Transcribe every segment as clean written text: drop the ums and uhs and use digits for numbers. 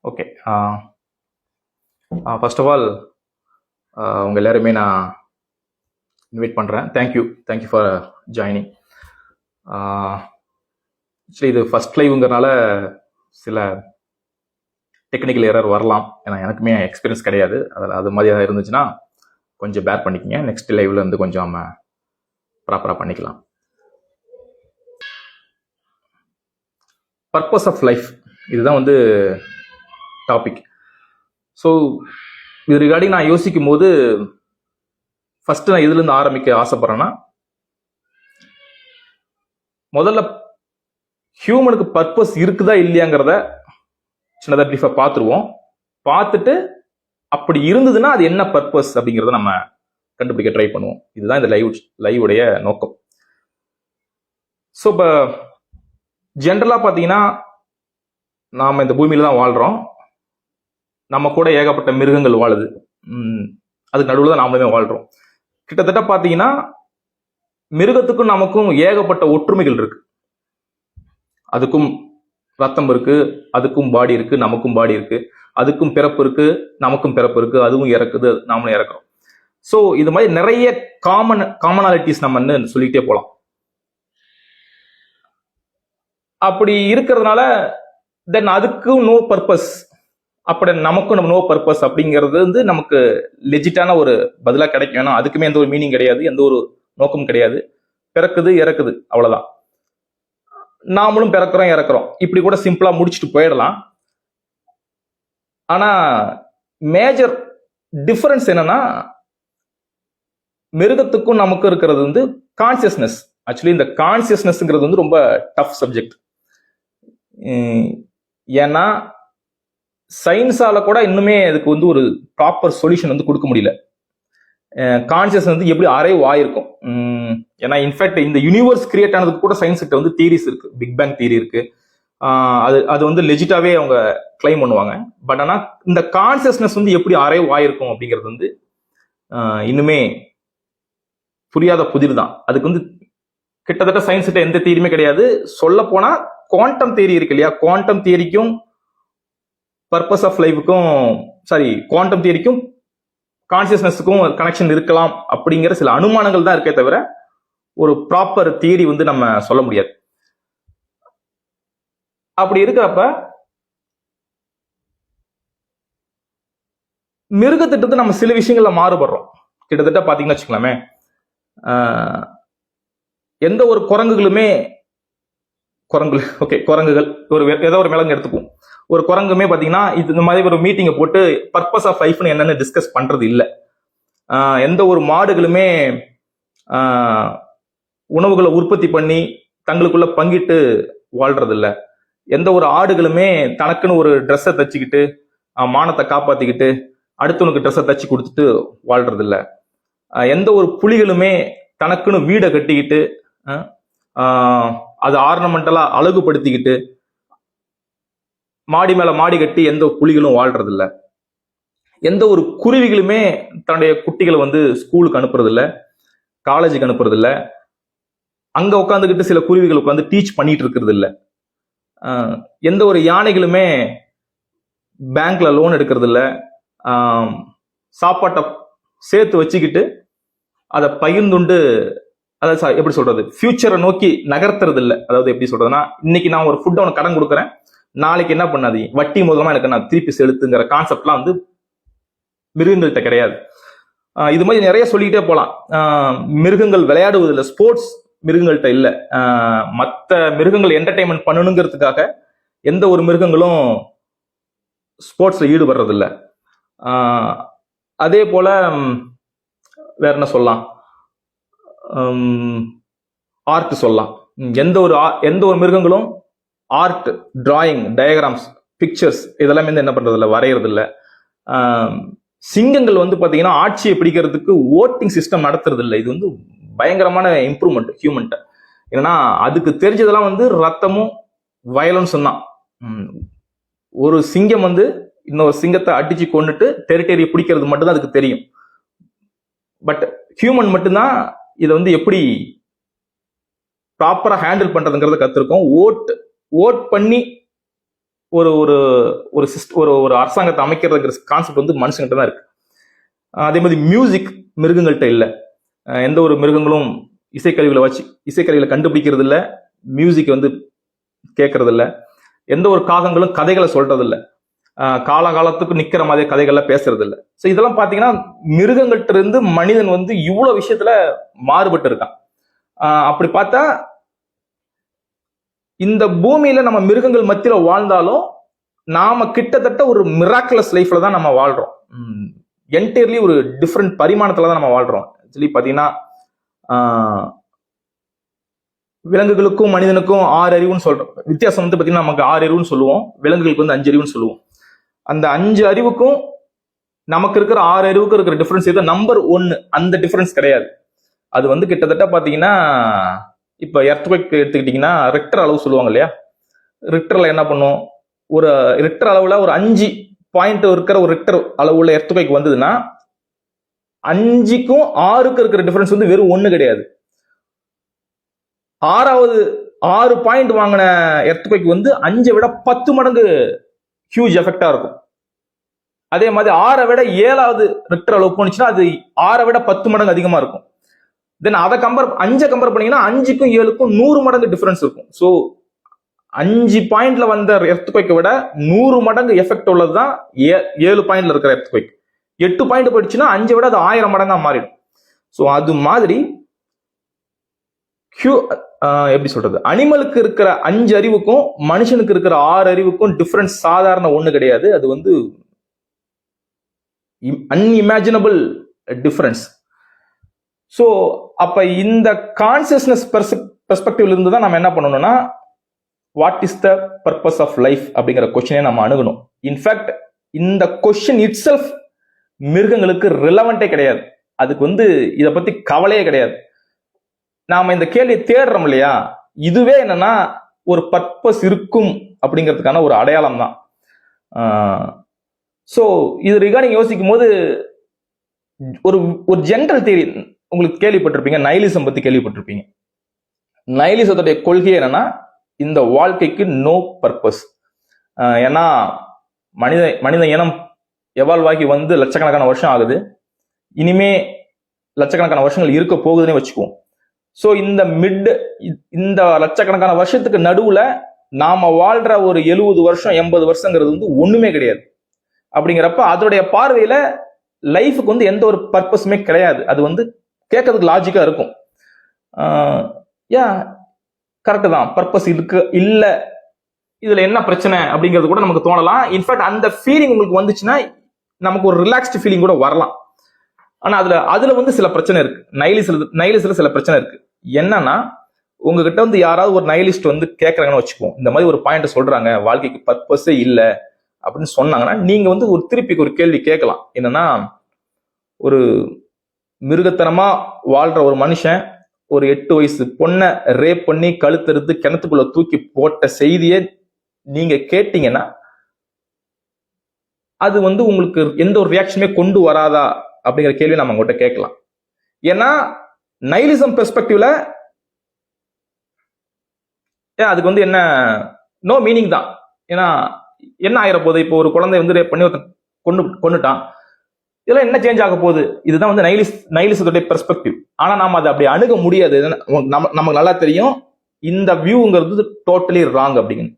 Okay. First of all உங்கள் எல்லாருமே நான் இன்வைட் பண்ணுறேன். Thank you for joining. ஆக்சுவலி இது ஃபர்ஸ்ட் லைவுங்கிறனால சில டெக்னிக்கல் எரர் வரலாம். ஏன்னா எனக்குமே எக்ஸ்பீரியன்ஸ் கிடையாது அதில். அது மாதிரி இருந்துச்சுன்னா கொஞ்சம் பேர் பண்ணிக்கங்க. நெக்ஸ்ட் லைவ்ல இருந்து கொஞ்சம் நம்ம ப்ராப்பராக பண்ணிக்கலாம். பர்பஸ் ஆஃப் லைஃப் இதுதான் வந்து டாபிக். ஸோ இது ரிகார்டிங் நான் யோசிக்கும் போது ஃபர்ஸ்ட் நான் இதுலேருந்து ஆரம்பிக்க ஆசைப்படுறேன்னா, முதல்ல ஹியூமனுக்கு பர்பஸ் இருக்குதா இல்லையாங்கிறத சின்னதாக ப்ரீஃபாக பார்த்துருவோம். பார்த்துட்டு அப்படி இருந்ததுன்னா அது என்ன பர்பஸ் அப்படிங்கிறத நம்ம கண்டுபிடிக்க ட்ரை பண்ணுவோம். இதுதான் இந்த லைவுடைய நோக்கம். ஸோ இப்போ ஜென்ரலாக பார்த்தீங்கன்னா நாம் இந்த பூமியில தான் வாழ்கிறோம். நம்ம கூட ஏகப்பட்ட மிருகங்கள் வாழுது. அதுக்கு நடுவில் தான் நாமளுமே வாழ்கிறோம். கிட்டத்தட்ட பார்த்தீங்கன்னா மிருகத்துக்கும் நமக்கும் ஏகப்பட்ட ஒற்றுமைகள் இருக்கு. அதுக்கும் ரத்தம் இருக்கு, அதுக்கும் பாடி இருக்கு, நமக்கும் பாடி இருக்கு. அதுக்கும் பிறப்பு இருக்கு, நமக்கும் பிறப்பு இருக்கு. அதுவும் இறக்குது, நாமளும் இறக்குறோம். ஸோ இது மாதிரி நிறைய காமனாலிட்டிஸ் நம்ம சொல்லிட்டே போகலாம். அப்படி இருக்கிறதுனால தென் அதுக்கும் நோ பர்பஸ், அப்படி நமக்கும் நோ பர்பஸ் அப்படிங்கிறது வந்து நமக்கு லெஜிட்டான ஒரு பதிலாக கிடைக்கும். ஏன்னா அதுக்குமே எந்த ஒரு மீனிங் கிடையாது, எந்த ஒரு நோக்கமும் கிடையாது. பிறக்குது இறக்குது, அவ்வளவுதான். நாமளும் பிறக்கிறோம் இறக்குறோம், இப்படி கூட சிம்பிளா முடிச்சுட்டு போயிடலாம். ஆனா மேஜர் டிஃபரன்ஸ் என்னன்னா, மிருகத்துக்கும் நமக்கும் இருக்கிறது வந்து கான்சியஸ்னஸ். ஆக்சுவலி இந்த கான்சியஸ்னஸ்ங்கிறது வந்து ரொம்ப டஃப் சப்ஜெக்ட். ஏன்னா சயின்ஸால கூட இன்னுமே அதுக்கு வந்து ஒரு ப்ராப்பர் சொல்யூஷன் வந்து கொடுக்க முடியல. கான்சியஸ் வந்து எப்படி அரைவ் ஆயிருக்கும். ஏன்னா இன்ஃபேக்ட் இந்த யூனிவர்ஸ் கிரியேட் ஆனதுக்கு கூட சயின்ஸ் கிட்ட வந்து தியரிஸ் இருக்கு. பிக் பேங் தியரி இருக்கு. அது வந்து லெஜிட்டாவே அவங்க கிளைம் பண்ணுவாங்க. பட் ஆனா இந்த கான்சியஸ்னஸ் வந்து எப்படி அரைவ் ஆயிருக்கும் அப்படிங்கிறது வந்து இன்னுமே புரியாத புதிர் தான். அதுக்கு வந்து கிட்டத்தட்ட சயின்ஸ் கிட்ட எந்த தியரியுமே கிடையாது. சொல்ல போனா குவாண்டம் தியரி இருக்கு இல்லையா, குவாண்டம் தியரிக்கும் பர்பஸ் ஆஃப் லைஃபுக்கும் குவாண்டம் தியரிக்கும் கான்சியஸ்னஸுக்கும் கனெக்ஷன் இருக்கலாம் அப்படிங்கிற சில அனுமானங்கள் தான் இருக்கே தவிர ஒரு ப்ராப்பர் தியரி வந்து நம்ம சொல்ல முடியாது. அப்படி இருக்கிறப்ப மிருகத்திட்ட நம்ம சில விஷயங்கள்ல மாறுபடுறோம். கிட்டத்தட்ட பாத்தீங்கன்னா வச்சுக்கலாமே, எந்த ஒரு குரங்குகளுமே குரங்குகள் ஏதோ ஒரு விலங்கு எடுத்துப்போம். ஒரு குரங்குமே பாத்தீங்கன்னா இந்த மாதிரி ஒரு மீட்டிங்கை போட்டு பர்பஸ் ஆஃப் லைஃப்னு என்னன்னு டிஸ்கஸ் பண்றது இல்லை. எந்த ஒரு மாடுகளுமே உணவுகளை உற்பத்தி பண்ணி தங்களுக்குள்ள பங்கிட்டு வாழ்றது இல்லை. எந்த ஒரு ஆடுகளுமே தனக்குன்னு ஒரு ட்ரெஸ்ஸை தச்சுக்கிட்டு மானத்தை காப்பாத்திக்கிட்டு அடுத்தவனுக்கு ட்ரெஸ்ஸை தச்சு கொடுத்துட்டு வாழ்றது இல்லை. எந்த ஒரு புலிகளுமே தனக்குன்னு வீடை கட்டிக்கிட்டு அது ஆர்னமெண்டலா அழகுபடுத்திக்கிட்டு மாடி மேல மாடி கட்டி எந்த புலிகளும் வாழ்றது இல்லை. எந்த ஒரு குருவிகளுமே தன்னுடைய குட்டிகளை வந்து ஸ்கூலுக்கு அனுப்புறது இல்லை, காலேஜுக்கு அனுப்புறது இல்லை. அங்க உட்காந்துக்கிட்டு சில குருவிகள் உட்காந்து டீச் பண்ணிட்டு இருக்கிறது இல்லை. எந்த ஒரு யானைகளுமே பேங்க்ல லோன் எடுக்கிறது இல்லை. சாப்பாட்டை சேர்த்து வச்சுக்கிட்டு அதை பகிர்ந்துண்டு, அதாவது எப்படி சொல்றது, ஃபியூச்சரை நோக்கி நகர்த்துறது இல்லை. அதாவது எப்படி சொல்றதுன்னா, இன்னைக்கு நான் ஒரு ஃபுட் அவனுக்கு கடன் கொடுக்குறேன், நாளைக்கு என்ன பண்ணாது வட்டி மூலமா எனக்கு நான் திருப்பி செலுத்துங்கிற கான்செப்ட்லாம் வந்து மிருகங்கள்கிட்ட கிடையாது. இது மாதிரி நிறைய சொல்லிக்கிட்டே போகலாம். மிருகங்கள் விளையாடுவதில்லை, ஸ்போர்ட்ஸ் மிருகங்கள்கிட்ட இல்லை. மற்ற மிருகங்கள் என்டர்டைன்மெண்ட் பண்ணணுங்கிறதுக்காக எந்த ஒரு மிருகங்களும் ஸ்போர்ட்ஸ்ல ஈடுபடுறதில்லை. அதே போல வேற என்ன சொல்லலாம், ஆர்ட் சொல்லலாம். எந்த ஒரு மிருகங்களும் ஆர்ட், டிராயிங், டயக்ராம்ஸ், பிக்சர்ஸ் இதெல்லாம் வந்து என்ன பண்றது இல்லை, வரைகிறது இல்லை. சிங்கங்கள் வந்து பாத்தீங்கன்னா ஆட்சியை பிடிக்கிறதுக்கு ஓட்டிங் சிஸ்டம் நடத்துறது இல்லை. இது வந்து பயங்கரமான இம்ப்ரூவ்மெண்ட் ஹியூமன்ட்ட. ஏன்னா அதுக்கு தெரிஞ்சதெல்லாம் வந்து ரத்தமும் வயலன்ஸும் தான். ஒரு சிங்கம் வந்து இன்னொரு சிங்கத்தை அடிச்சு கொண்டுட்டு டெரிட்டரியை பிடிக்கிறது மட்டும்தான் அதுக்கு தெரியும். பட் ஹியூமன் மட்டும்தான் இதை வந்து எப்படி ப்ராப்பரா ஹேண்டில் பண்றதுங்கிறத கத்துருக்கோம். ஓட் பண்ணி ஒரு ஒரு ஒரு ஒரு ஒரு அரசாங்கத்தை அமைக்கிறதுங்கிற கான்செப்ட் வந்து மனுஷங்கிட்ட தான் இருக்கு. அதே மாதிரி மியூசிக் மிருகங்கள்கிட்ட இல்லை. எந்த ஒரு மிருகங்களும் இசைக்கருவிகளை கண்டுபிடிக்கிறது இல்லை, மியூசிக் வந்து கேட்கறது இல்லை. எந்த ஒரு காகங்களும் கதைகளை சொல்றது இல்லை, காலகாலத்துக்கு நிக்கிற மாதிரி கதைகள்லாம் பேசுறது இல்லை. ஸோ இதெல்லாம் பாத்தீங்கன்னா மிருகங்கள்ட்ட இருந்து மனிதன் வந்து இவ்வளவு விஷயத்துல மாறுபட்டு இருக்கான். அப்படி பார்த்தா இந்த பூமியில நம்ம மிருகங்கள் மத்தியில வாழ்ந்தாலும் நாம கிட்டத்தட்ட ஒரு மிராக்குலஸ் லைஃப்ல தான் நம்ம வாழ்றோம். என்டையர்லி ஒரு டிஃப்ரெண்ட் பரிமாணத்துல தான் நம்ம வாழ்றோம். ஆக்சுவலி பாத்தீங்கன்னா விலங்குகளுக்கும் மனிதனுக்கும் 6 அறிவுன்னு சொல்றோம். வித்தியாசம் வந்து பாத்தீங்கன்னா நமக்கு 6 அறிவுன்னு சொல்லுவோம், விலங்குகளுக்கு வந்து 5 அறிவுன்னு சொல்லுவோம். அந்த 5 அறிவுக்கும் நமக்கு இருக்கிற 6 அறிவுக்கும் இருக்கிற டிஃபரன்ஸ் இது நம்பர் 1. அந்த டிஃபரன்ஸ் கிடையாது. அது வந்து கிட்டத்தட்ட பாத்தீங்கன்னா இப்ப எர்த்குவேக் எடுத்துக்கிட்டீங்கன்னா ரெக்டர் அளவு சொல்லுவாங்க இல்லையா, ரெக்டர்ல என்ன பண்ணும், ஒரு ரெக்டர் அளவுல ஒரு 5 பாயிண்ட் இருக்கிற ஒரு ரெக்டர் அளவுல எர்த்குவேக் வந்ததுன்னா 5க்கும் 6க்கும் இருக்கிற டிஃபரன்ஸ் வந்து வெறும் 1 கிடையாது. 6 பாயிண்ட் வாங்கின எர்த்குவேக் வந்து 5 விட 10 மடங்கு ஹியூஜ் எஃபெக்டா இருக்கும். அதே மாதிரி 6 விட 7வது ரெக்டர் அளவு போனுச்சுன்னா அது 6 விட 10 மடங்கு அதிகமா இருக்கும். தென் அதை 5 கம்பேர் பண்ணீங்கன்னா 5க்கும் 7க்கும் 100 மடங்கு டிஃபரன்ஸ் இருக்கும். ஸோ 5 பாயிண்ட்ல வந்த எர்த்குவேக்கை விட 100 மடங்கு எஃபெக்ட் உள்ளதுதான் 7 பாயிண்ட்ல இருக்கிற எர்த்குவேக். 8 பாயிண்ட் போயிடுச்சுன்னா 5 விட அது 1000 மடங்கா மாறிடும். ஸோ அது மாதிரி எப்படி சொல்றது, அனிமலுக்கு இருக்கிற 5 அறிவுக்கும் மனுஷனுக்கு இருக்கிற 6 அறிவுக்கும் டிஃபரன்ஸ் சாதாரண ஒண்ணு கிடையாது. அது வந்து அன்இமேஜினபிள் டிஃபரன்ஸ். ஸோ அப்ப இந்த கான்சியஸ்னஸ் பெர்ஸ்பெக்டிவ்ல இருந்து தான் நம்ம என்ன பண்ணணும்னா, what is the purpose of life அப்படிங்கிற கொஸ்டினை நம்ம அணுகணும். இன்ஃபேக்ட் இந்த கொஸ்டின் இட் செல்ஃப் மிருகங்களுக்கு ரிலவெண்டே கிடையாது. அதுக்கு வந்து இதை பத்தி கவலையே கிடையாது. நாம இந்த கேள்வியை தேடுறோம் இல்லையா, இதுவே என்னன்னா ஒரு பர்பஸ் இருக்கும் அப்படிங்கிறதுக்கான ஒரு அடையாளம் தான். ஸோ இது ரிகார்டிங் யோசிக்கும் போது ஒரு ஜென்ரல் தியரி உங்களுக்கு கேள்விப்பட்டிருப்பீங்க, நைலிசம் பத்தி கேள்விப்பட்டிருப்பீங்க. நைலிசத்துடைய கொள்கை என்னன்னா, இந்த வாழ்க்கைக்கு நோ பர்பஸ். ஏன்னா மனித இனம் எவால்வ் ஆகி வந்து லட்சக்கணக்கான வருஷம் ஆகுது, இனிமே லட்சக்கணக்கான வருஷங்கள் இருக்க போகுதுன்னு வச்சுக்குவோம். ஸோ இந்த லட்சக்கணக்கான வருஷத்துக்கு நடுவுல நாம வாழ்ற ஒரு 70 வருஷம் 80 வருஷங்கிறது வந்து ஒண்ணுமே கிடையாது. அப்படிங்கிறப்ப அதோடைய பார்வையில லைஃபுக்கு வந்து எந்த ஒரு பர்பஸுமே கிடையாது. அது வந்து கேட்கறதுக்கு லாஜிக்கா இருக்கும். கரெக்ட் தான், பர்பஸ் இருக்கு இல்ல, இதுல என்ன பிரச்சனை அப்படிங்கிறது கூட நமக்கு தோணலாம். இன்ஃபேக்ட் அந்த ஃபீலிங் உங்களுக்கு வந்துச்சுன்னா நமக்கு ஒரு ரிலாக்ஸ்டு ஃபீலிங் கூட வரலாம். ஆனா அதுல வந்து சில பிரச்சனை இருக்கு. நைலிஸ்ல சில பிரச்சனை இருக்கு. என்னன்னா, உங்ககிட்ட வந்து யாராவது ஒரு நைலிஸ்ட் வந்து கேட்கறாங்கன்னு வச்சுக்குவோம், இந்த மாதிரி ஒரு பாயிண்ட் சொல்றாங்க, வாழ்க்கைக்கு பர்பஸே இல்ல அப்படின்னு சொன்னாங்கன்னா, நீங்க வந்து திருப்பி ஒரு கேள்வி கேட்கலாம். என்னன்னா, ஒரு மிருகத்தனமா வாழ்ற ஒரு மனுஷன் ஒரு 8 வயசு பொண்ணை ரேப் பண்ணி கழுத்தறுத்து கிணத்துக்குள்ள தூக்கி போட்ட செய்தியை நீங்க கேட்டீங்கன்னா அது வந்து உங்களுக்கு எந்த ஒரு ரியாக்ஷனுமே கொண்டு வராதா அப்படிங்கிற கேள்வி நம்ம உங்கள்கிட்ட கேட்கலாம். ஏன்னா நைலிசம் பெர்ஸ்பெக்டிவ்ல அதுக்கு வந்து என்ன, நோ மீனிங் தான். ஏன்னா என்ன ஆயிர போகுது, இப்போ ஒரு குழந்தை வந்து ரேப் பண்ணி கொண்டுட்டான், இதெல்லாம் என்ன சேஞ்ச் ஆக போகுது? இதுதான் வந்து நைலிசத்துடைய பெர்ஸ்பெக்டிவ். ஆனா நாம அதை அப்படி அணுக முடியாது. நமக்கு நல்லா தெரியும் இந்த வியூங்கிறது டோட்டலி ராங் அப்படின்னு.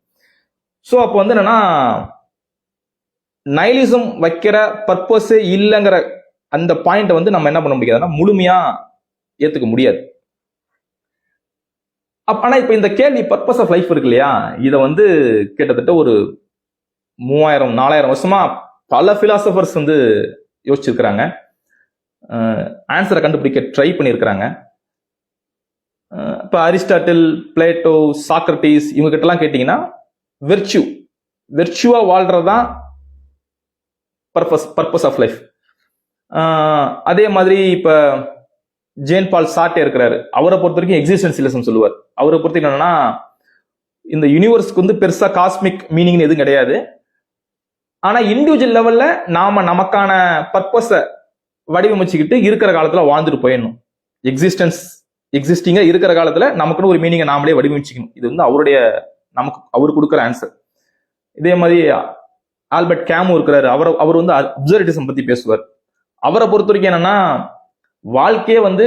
ஸோ அப்போ வந்து என்னன்னா, நைலிசம் வைக்கிற பர்பஸே இல்லைங்கிற அந்த பாயிண்ட வந்து நம்ம என்ன பண்ண முடியாதுன்னா முழுமையா ஏத்துக்க முடியாது. ஆனா இப்ப இந்த கேள்வி பர்பஸ் ஆஃப் லைஃப் இருக்கு இல்லையா, இதை வந்து கிட்டத்தட்ட ஒரு 3000-4000 வருஷமா பல பிலாசபர்ஸ் வந்து யோசிச்சிருக்கிறாங்க, ஆன்சரை கண்டுபிடிக்க ட்ரை பண்ணியிருக்கிறாங்க. இப்ப அரிஸ்டாட்டில், பிளேட்டோ, சாக்ரட்டிஸ் இவங்க கிட்ட எல்லாம் கேட்டீங்கன்னா வெர்ச்சுவா வாழ்றதுதான் பர்பஸ் ஆஃப் லைஃப். அதே மாதிரி இப்ப ஜேன் பால் சார்ட்டே இருக்கிறாரு, அவரை பொறுத்த வரைக்கும் எக்ஸிஸ்டென்ஷியலிசம் சொல்லுவார். அவரை பொறுத்த என்னன்னா, இந்த யூனிவர்ஸ்க்கு வந்து பெருசா காஸ்மிக் மீனிங் எதுவும் கிடையாது. ஆனா இண்டிவிஜுவல் லெவல்ல நாம நமக்கான பர்பஸை வடிவமைச்சுக்கிட்டு இருக்கிற காலத்துல வாழ்ந்துட்டு போயிடணும். எக்ஸிஸ்டிங்கா இருக்கிற காலத்துல நமக்குன்னு ஒரு மீனிங்கை நாமளே வடிவமைச்சுக்கணும். இது வந்து அவரு கொடுக்குற ஆன்சர். இதே மாதிரி ஆல்பர்ட் கேமு இருக்கிறாரு, அவர் வந்து அப்சர்வேட்டிசம் பத்தி பேசுவார். அவரை பொறுத்த வரைக்கும் என்னன்னா, வாழ்க்கையே வந்து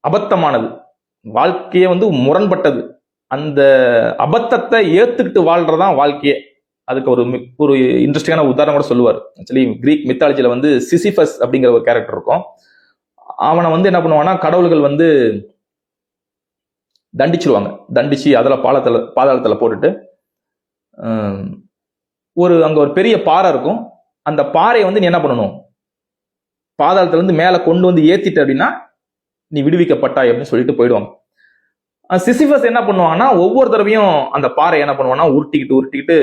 அபத்தமானது, வாழ்க்கையே வந்து முரண்பட்டது, அந்த அபத்தத்தை ஏத்துக்கிட்டு வாழ்றதான் வாழ்க்கையே. அதுக்கு ஒரு இன்ட்ரெஸ்டிங்கான உதாரணம் கூட சொல்லுவார். ஆக்சுவலி கிரீக் மித்தாலஜில வந்து சிசிபஸ் அப்படிங்கிற ஒரு கேரக்டர் இருக்கும். அவனை வந்து என்ன பண்ணுவான்னா, கடவுள்கள் வந்து தண்டிச்சிருவாங்க. தண்டிச்சு அதில் பாதாளத்துல போட்டுட்டு அங்க ஒரு பெரிய பாறை இருக்கும். அந்த பாறையை வந்து நீ என்ன பண்ணணும், பாதாளத்துல இருந்து மேல கொண்டு வந்து ஏத்திட்டு அப்படின்னா நீ விடுவிக்கப்பட்டாய் அப்படின்னு சொல்லிட்டு போயிடுவாங்க. சிசிபஸ் என்ன பண்ணுவாங்கன்னா, ஒவ்வொரு தடவையும் அந்த பாறை என்ன பண்ணுவான்னா உருட்டிக்கிட்டு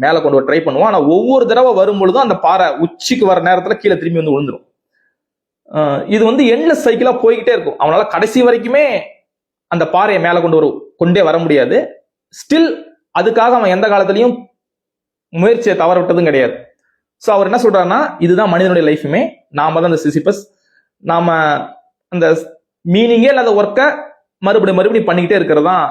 மேல கொண்டு வர ட்ரை பண்ணுவான். ஆனா ஒவ்வொரு தடவை வரும்பொழுதும் அந்த பாறை உச்சிக்கு வர நேரத்துல கீழே திரும்பி வந்து விழுந்துடும். இது வந்து எண்ட்லெஸ் சைக்கிளா போய்கிட்டே இருக்கும். அவனால கடைசி வரைக்குமே அந்த பாறையை மேல கொண்டே வர முடியாது. ஸ்டில் அதுக்காக அவன் எந்த காலத்திலையும் முயற்சியை தவற விட்டதும் கிடையாது. ஸோ அவர் என்ன சொல்றாருன்னா, இதுதான் மனிதனுடைய லைஃபுமே, நாம தான் அந்த சிசிபஸ். நாம அந்த மீனிங்கே இல்லாத ஒர்க்கை மறுபடியும் பண்ணிக்கிட்டே இருக்கிறது தான்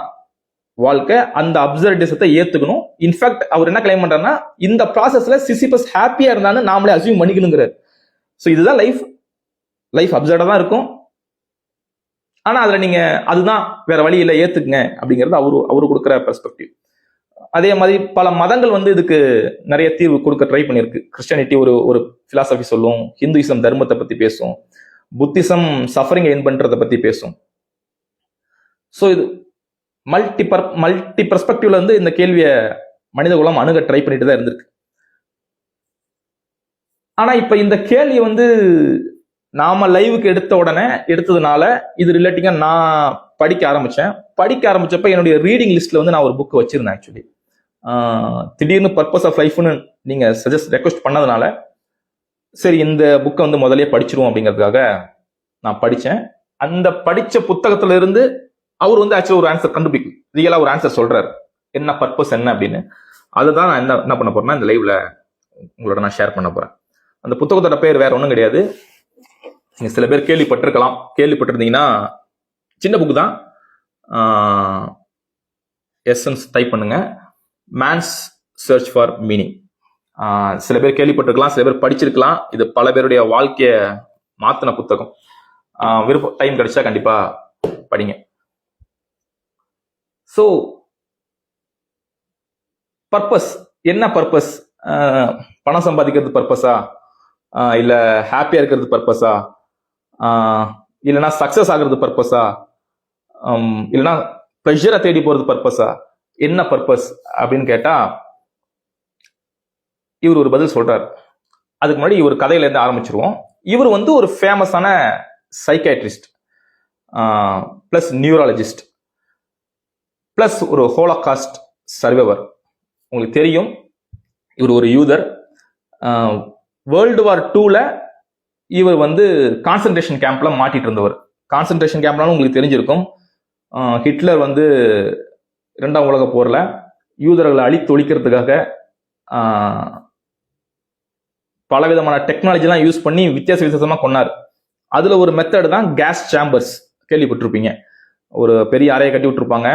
வாழ்க்கை. அந்த அப்சர்வேட்டிசத்தை ஏத்துக்கணும். இன்ஃபேக்ட் அவர் என்ன கிளைம் பண்றாருன்னா, இந்த ப்ராசஸ்ல சிசிபஸ் ஹாப்பியா இருந்தான்னு நாமளே அசியூம் பண்ணிக்கணுங்கிறார். ஸோ இதுதான் லைஃப் அப்சர்டா தான் இருக்கும். ஆனா அதுல நீங்க அதுதான் வேற வழி இல்லை, ஏத்துக்குங்க அப்படிங்கிறது அவரு கொடுக்குற பெர்ஸ்பெக்டிவ். அதே மாதிரி பல மதங்கள் வந்து இதுக்கு நிறைய தீர்வு கொடுக்க ட்ரை பண்ணியிருக்கு. கிறிஸ்டியானிட்டி ஒரு பிலாசபி சொல்லும், ஹிந்துயிசம் தர்மத்தை பத்தி பேசும், புத்திசம் சஃபரிங் என் பண்றதை பத்தி பேசும். ஸோ இது மல்டி பெர்ஸ்பெக்டிவ்ல வந்து இந்த கேள்வியை மனித குலம் அணுக ட்ரை பண்ணிட்டு தான் இருந்திருக்கு. ஆனா இப்ப இந்த கேள்வி வந்து நாம லைவுக்கு எடுத்ததுனால இது ரிலேட்டிங்கா நான் படிக்க ஆரம்பிச்சப்ப என்னுடைய ரீடிங் லிஸ்ட்ல வந்து நான் ஒரு புக் வச்சிருந்தேன். ஆக்சுவலி திடீர்னு பர்பஸ் ஆஃப் லைஃப்னு நீங்க ரெக்வஸ்ட் பண்ணதுனால சரி இந்த புக்கை வந்து முதலே படிச்சிருவோம் அப்படிங்கிறதுக்காக நான் படிச்சேன். அந்த படிச்ச புத்தகத்துல இருந்து அவர் வந்து ஆக்சுவலி ஒரு ஆன்சர் கண்டுபிடிக்கும், ரியலா ஒரு ஆன்சர் சொல்றாரு, என்ன பர்பஸ் என்ன அப்படின்னு. அதுதான் நான் என்ன பண்ண போறேன்னா இந்த லைவ்ல உங்களோட நான் ஷேர் பண்ண போறேன். அந்த புத்தகத்தோட பேர் வேற ஒன்றும் கிடையாது. நீங்க சில பேர் கேள்விப்பட்டிருந்தீங்கன்னா, சின்ன புக்கு தான், எசன்ஸ் டைப் பண்ணுங்க, மேன்ஸ் சர்ச் ஃபார் மீனிங். சில பேர் கேள்விப்பட்டிருக்கலாம், சில பேர் படிச்சிருக்கலாம். இது பல பேருடைய வாழ்க்கைய மாத்தின புத்தகம். விருப்பம் டைம் கிடைச்சா கண்டிப்பா படிங்க. ஸோ பர்பஸ் என்ன? பர்பஸ் பணம் சம்பாதிக்கிறது பர்பஸா, இல்ல ஹாப்பியா இருக்கிறது பர்பஸா, இல்லைன்னா சக்சஸ் ஆகிறது பர்பஸா, இல்லைன்னா ப்ளஷரை தேடி போறது பர்பஸா, என்ன பர்பஸ் அப்படின்னு கேட்டா இவர் ஒரு பதில் சொல்றாரு. அதுக்கு முன்னாடி இவர் கதையில இருந்து ஆரம்பிச்சிருவோம். இவர் வந்து ஒரு ஃபேமஸான சைக்காட்ரிஸ்ட் பிளஸ் நியூராலஜிஸ்ட் பிளஸ் ஒரு ஹோலோகாஸ்ட் சர்வைவர். உங்களுக்கு தெரியும், இவர் ஒரு யூதர். வேர்ல்டு வார் 2ல இவர் வந்து கான்சன்ட்ரேஷன் கேம்ப்ல மாட்டிட்டு இருந்தவர். கான்சன்ட்ரேஷன் கேம்ப்னாலும் உங்களுக்கு தெரிஞ்சிருக்கும், ஹிட்லர் வந்து 2ஆம் உலக போர்ல யூதர்களை அழித்து ஒழிக்கிறதுக்காக பலவிதமான டெக்னாலஜிலாம் யூஸ் பண்ணி வித்தியாசமா கொண்டார். அதுல ஒரு மெத்தட் தான் கேஸ் சேம்பர்ஸ். கேள்விப்பட்டிருப்பீங்க. ஒரு பெரிய அறையை கட்டி விட்டுருப்பாங்க,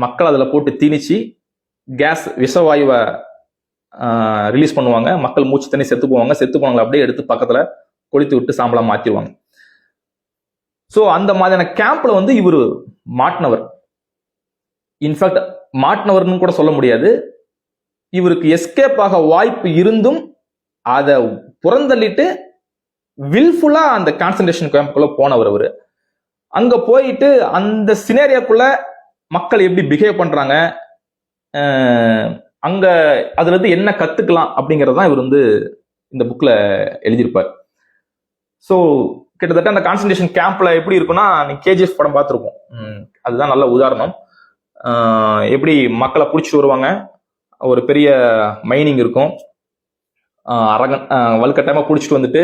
மக்கள் அதில் போட்டு திணிச்சு கேஸ் விஷவாயுவை ரிலீஸ் பண்ணுவாங்க. மக்கள் மூச்சு தண்ணி செத்து போவாங்க அப்படியே எடுத்து பக்கத்துல கொளுத்து விட்டு சாம்பலா மாத்திடுவாங்க. ஸோ அந்த மாதிரியான கேம்ப்ல வந்து இவர் மாட்டினவர். இன்ஃபேக்ட் மாட்டினவர்னு கூட சொல்ல முடியாது, இவருக்கு எஸ்கேப் ஆக வாய்ப்பு இருந்தும் அதை புறந்தள்ளிட்டு வில்ஃபுல்லா அந்த கான்சன்ட்ரேஷன் கேம்ப்குள்ள போனவர். அவரு அங்க போயிட்டு அந்த சினேரியாக்குள்ள மக்கள் எப்படி பிஹேவ் பண்றாங்க, அங்க அதுல இருந்து என்ன கத்துக்கலாம் அப்படிங்கறதான் இவர் வந்து இந்த புக்ல எழுதியிருப்பார். ஸோ கிட்டத்தட்ட அந்த கான்சன்ட்ரேஷன் கேம்ப்ல எப்படி இருக்குன்னா, நீ கேஜிஎஃப் படம் பார்த்துருக்கோம், அதுதான் நல்ல உதாரணம். எப்படி மக்களை பிடிச்சிட்டு வருவாங்க, ஒரு பெரிய மைனிங் இருக்கும், வலுக்கட்டாயமா பிடிச்சிட்டு வந்துட்டு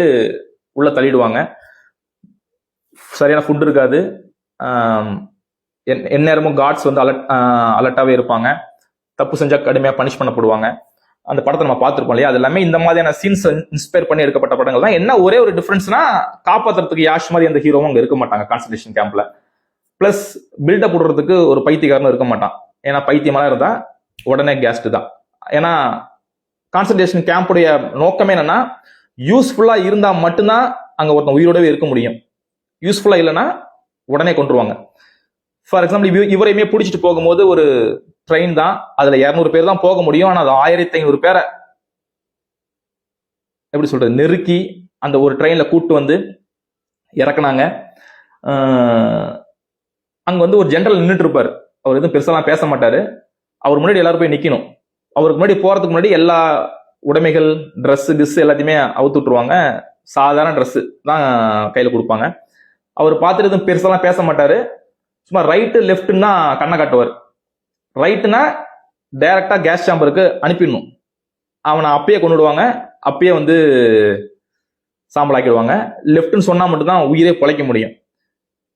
உள்ள தள்ளிடுவாங்க. சரியான ஃபுட் இருக்காது, எந்நேரமும் கார்ட்ஸ் வந்து அலர்ட்டாவே இருப்பாங்க, தப்பு செஞ்சா கடுமையா பனிஷ் பண்ணப்படுவாங்க. அந்த படத்தை நம்ம பார்த்துருப்போம் இல்லையா? அது எல்லாமே இந்த மாதிரியான சீன்ஸ் இன்ஸ்பயர் பண்ணி எடுக்கப்பட்ட படங்கள் தான். என்ன ஒரே ஒரு டிஃபரன்ஸ்னா, காப்பாற்றுறதுக்கு யாஷ் மாதிரி அந்த ஹீரோவும் அங்க இருக்க மாட்டாங்க கான்சன்ட்ரேஷன் கேம்ப்ல. பிளஸ் பில்டப் போடுறதுக்கு ஒரு பைத்தியக்காரனும் இருக்க மாட்டான். ஏன்னா பைத்தியமெல்லாம் இருந்தா உடனே கேஸ்ட் தான். ஏன்னா கான்சன்ட்ரேஷன் கேம்புடைய நோக்கமே என்னன்னா யூஸ்ஃபுல்லா இருந்தா மட்டும்தான் அங்க ஒருத்தன் உயிரோடவே இருக்க முடியும். யூஸ்ஃபுல்லா இல்லைன்னா உடனே கொண்டுருவாங்க. ஃபார் எக்ஸாம்பிள் இவரையுமே பிடிச்சிட்டு போகும்போது ஒரு ட்ரெயின் தான், அதுல 200 பேர் தான் போக முடியும். ஆனா அது 1500 பேரை எப்படி சொல்றது நெருக்கி அந்த ஒரு ட்ரெயின்ல கூட்டு வந்து இறக்குனாங்க. அங்க வந்து ஒரு ஜெனரல் நின்றுட்டு இருப்பாரு. அவர் எதுவும் பெருசாலாம் பேச மாட்டாரு. அவர் முன்னாடி எல்லாரும் போய் நிக்கணும். அவருக்கு முன்னாடி போறதுக்கு முன்னாடி எல்லா உடைமைகள், ட்ரெஸ் எல்லாத்தையுமே அவுத்து விட்டுருவாங்க. சாதாரண ட்ரெஸ் தான் கையில கொடுப்பாங்க. அவர் பார்த்துட்டு எதுவும் பெருசாலாம் பேச மாட்டாரு. சும்மா ரைட்டு லெஃப்ட்னா கண்ணை காட்டுவார். ரைட்டுனா டைரக்டா கேஸ் சாம்பருக்கு அனுப்பிடணும். அவனை அப்பயே கொண்டுடுவாங்க, அப்பயே வந்து சாம்பல் ஆக்கிடுவாங்க. லெஃப்ட்னு சொன்னா மட்டும்தான் உயிரே பொழைக்க முடியும்.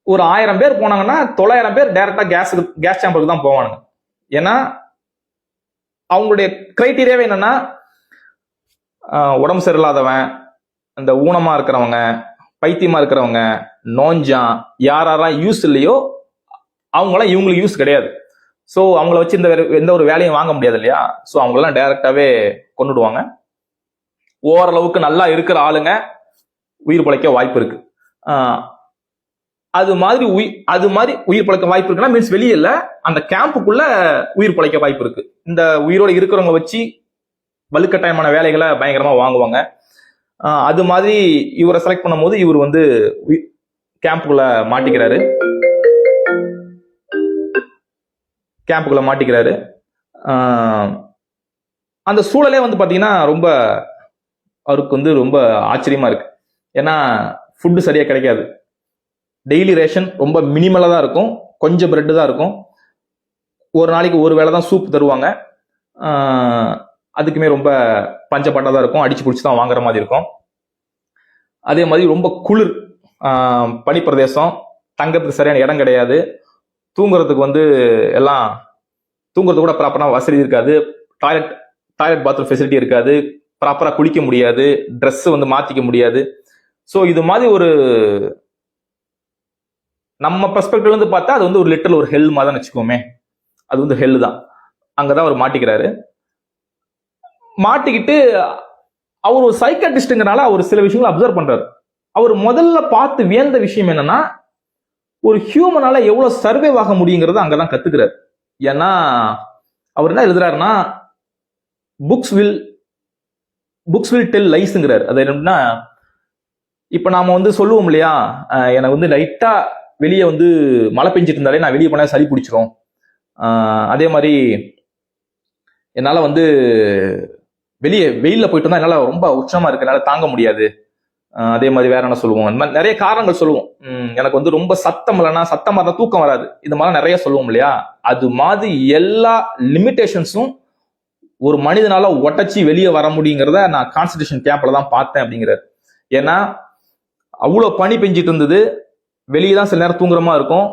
ஒரு 1000 பேர் போனாங்கன்னா 900 பேர் டைரக்டா கேஸ் சாம்பருக்கு தான் போவானுங்க. ஏன்னா அவங்களுடைய கிரைட்டீரியாவே என்னன்னா உடம்பு சரியில்லாதவன், இந்த ஊனமா இருக்கிறவங்க, பைத்தியமா இருக்கிறவங்க, நோஞ்சான், யாரெல்லாம் யூஸ் இல்லையோ அவங்களாம் இவங்களுக்கு யூஸ் கிடையாது. ஸோ அவங்கள வச்சு எந்த ஒரு வேலையும் வாங்க முடியாது இல்லையா? ஸோ அவங்களெல்லாம் டைரக்டாவே கொண்டுடுவாங்க. ஓரளவுக்கு நல்லா இருக்கிற ஆளுங்க உயிர் பிழைக்க வாய்ப்பு இருக்கு. அது மாதிரி உயிர் பிழைக்க வாய்ப்பு இருக்குன்னா மீன்ஸ் வெளியே இல்ல, அந்த கேம்புக்குள்ள உயிர் பிழைக்க வாய்ப்பு இருக்கு. இந்த உயிரோட இருக்கிறவங்க வச்சு வலுக்கட்டாயமான வேலைகளை பயங்கரமா வாங்குவாங்க. அது மாதிரி இவரை செலக்ட் பண்ணும் போது இவர் வந்து கேம்புக்குள்ள மாட்டிக்கிறாரு. அந்த சூழலே வந்து பாத்தீங்கன்னா ரொம்ப அவருக்கு வந்து ரொம்ப ஆச்சரியமா இருக்கு. ஏன்னா ஃபுட்டு சரியா கிடைக்காது. டெய்லி ரேஷன் ரொம்ப மினிமலா தான் இருக்கும். கொஞ்சம் பிரெட் தான் இருக்கும். ஒரு நாளைக்கு ஒரு வேளை தான் சூப் தருவாங்க. அதுக்குமே ரொம்ப பஞ்சப்பட்டா தான் இருக்கும். அடிச்சு பிடிச்சி தான் வாங்குற மாதிரி இருக்கும். அதே மாதிரி ரொம்ப குளிர், பனிப்பிரதேசம், தங்கறதுக்கு சரியான இடம் கிடையாது. தூங்குறதுக்கு வந்து எல்லாம் தூங்குறதுக்கு கூட ப்ராப்பரா வசதி இருக்காது. டாய்லெட் பாத்ரூம் ஃபெசிலிட்டி இருக்காது. ப்ராப்பரா குளிக்க முடியாது. ட்ரெஸ் வந்து மாத்திக்க முடியாது. ஸோ இது மாதிரி ஒரு நம்ம பெர்ஸ்பெக்டிவ்ல இருந்து பார்த்தா அது வந்து ஒரு லிட்டல் ஒரு ஹெல் மாதிரி தான் வச்சுக்கோமே. அது வந்து ஹெல் தான். அங்கதான் அவர் மாட்டிக்கிறாரு. மாட்டிக்கிட்டு அவர் ஒரு சைக்காட்ரிஸ்ட்ங்கனால அவர் சில விஷயங்களை அப்சர்வ் பண்றாரு. அவர் முதல்ல பார்த்து வியந்த விஷயம் என்னன்னா, ஒரு ஹியூமனால எவ்வளவு சர்வைவ் ஆக முடியுங்கிறத அங்கதான் கத்துக்கிறாரு. ஏன்னா அவர் என்ன எழுதுறாருன்னா, புக்ஸ் வில் டெல் லைஸ்ங்கிறார். அது என்னன்னா, இப்ப நாம வந்து சொல்லுவோம் இல்லையா, எனக்கு வந்து லைட்டா வெளியே வந்து மழை பெஞ்சிட்டு இருந்தாலே நான் வெளியே போனா சளி பிடிச்சிரும். அதே மாதிரி என்னால வந்து வெளியே வெயில்ல போயிட்டு வந்தா என்னால ரொம்ப உச்சமா இருக்கு, என்னால தாங்க முடியாது. அதே மாதிரி வேற என்ன சொல்லுவோம், இந்த மாதிரி நிறைய காரணங்கள் சொல்லுவோம். எனக்கு வந்து ரொம்ப சத்தமா இருந்தா தூக்கம் வராது. இந்த மாதிரி நிறைய சொல்லுவோம் இல்லையா? அது மாதிரி எல்லா லிமிடேஷன்ஸும் ஒரு மனிதனால ஒட்டச்சி வெளியே வர முடியுங்கிறத நான் கான்சன்ட்ரேஷன் கேம்ப்ல தான் பார்த்தேன் அப்படிங்கிறார். ஏன்னா அவ்வளவு பனி பெஞ்சிட்டு இருந்தது, வெளியே தான் சில நேரம் தூங்குறமா இருக்கும்.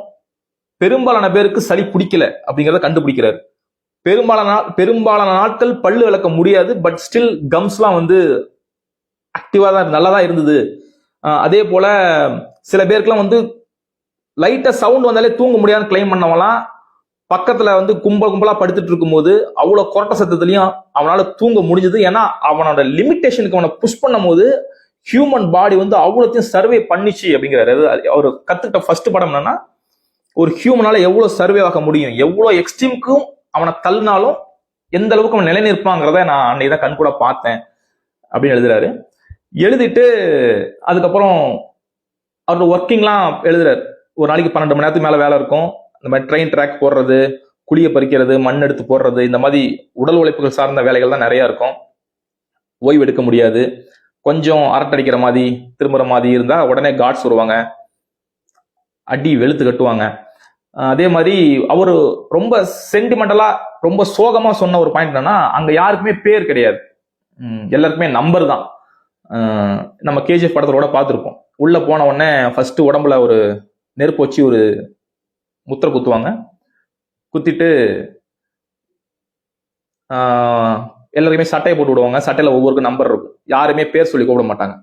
பெரும்பாலான பேருக்கு சளி பிடிக்கல அப்படிங்கிறத கண்டுபிடிக்கிறாரு. பெரும்பாலான நாட்கள் பல்லு விளக்க முடியாது, பட் ஸ்டில் கம்ஸ்லாம் வந்து ஆக்டிவா தான் நல்லா தான் இருந்தது. அதே போல சில பேருக்குலாம் வந்து லைட்டா சவுண்ட் வந்தாலே தூங்க முடியாதுன்னு கிளைம் பண்ணவங்களாம் பக்கத்துல வந்து கும்பலா படுத்துட்டு இருக்கும்போது அவ்வளவு கொரட்ட சத்தத்திலையும் அவனால தூங்க முடிஞ்சது. ஏன்னா அவனோட லிமிட்டேஷனுக்கு அவனை புஷ் பண்ணும் போது ஹியூமன் பாடி வந்து அவ்வளோத்தையும் சர்வே பண்ணிச்சு அப்படிங்கிறாரு. அவர் கத்துக்கிட்ட ஃபர்ஸ்ட் படம் என்னன்னா, ஒரு ஹியூமனால எவ்வளவு சர்வே ஆக முடியும், எவ்வளவு எக்ஸ்ட்ரீமுக்கும் அவனை தள்ளினாலும் எந்த அளவுக்கு அவன் நிலைநிற்பாங்கிறத நான் அன்னைக்கு தான் கண் கூட பார்த்தேன் அப்படின்னு எழுதுறாரு. எழுதிட்டு அதுக்கப்புறம் அவரோட ஒர்க்கிங்லாம் எழுதுறாரு. ஒரு நாளைக்கு 12 மணி நேரத்துக்கு மேல வேலை இருக்கும். இந்த மாதிரி ட்ரெயின் ட்ராக் போடுறது, குழியை பறிக்கிறது, மண் எடுத்து போடுறது, இந்த மாதிரி உடல் உழைப்புகள் சார்ந்த வேலைகள் தான் நிறைய இருக்கும். ஓய்வு எடுக்க முடியாது. கொஞ்சம் அரட்டடிக்கிற மாதிரி திரும்புற மாதிரி இருந்தா உடனே காட்ஸ் வருவாங்க, அடி வெளுத்து கட்டுவாங்க. அதே மாதிரி அவரு ரொம்ப சென்டிமெண்டலா ரொம்ப சோகமா சொன்ன ஒரு பாயிண்ட் என்னன்னா, அங்க யாருக்குமே பேர் கிடையாது, எல்லாருக்குமே நம்பர் தான். நம்ம கேஜிஎஃப் படத்துல கூட பார்த்துருப்போம். உள்ள போன உடனே ஃபர்ஸ்ட் உடம்புல ஒரு நெருப்பு வச்சு ஒரு முத்திரை குத்துவாங்க. குத்திட்டு எல்லாருக்குமே சட்டையை போட்டு விடுவாங்க. சட்டையில ஒவ்வொருக்கு நம்பர் இருக்கும். யாருமே பேர் சொல்லி கூப்பிட மாட்டாங்க.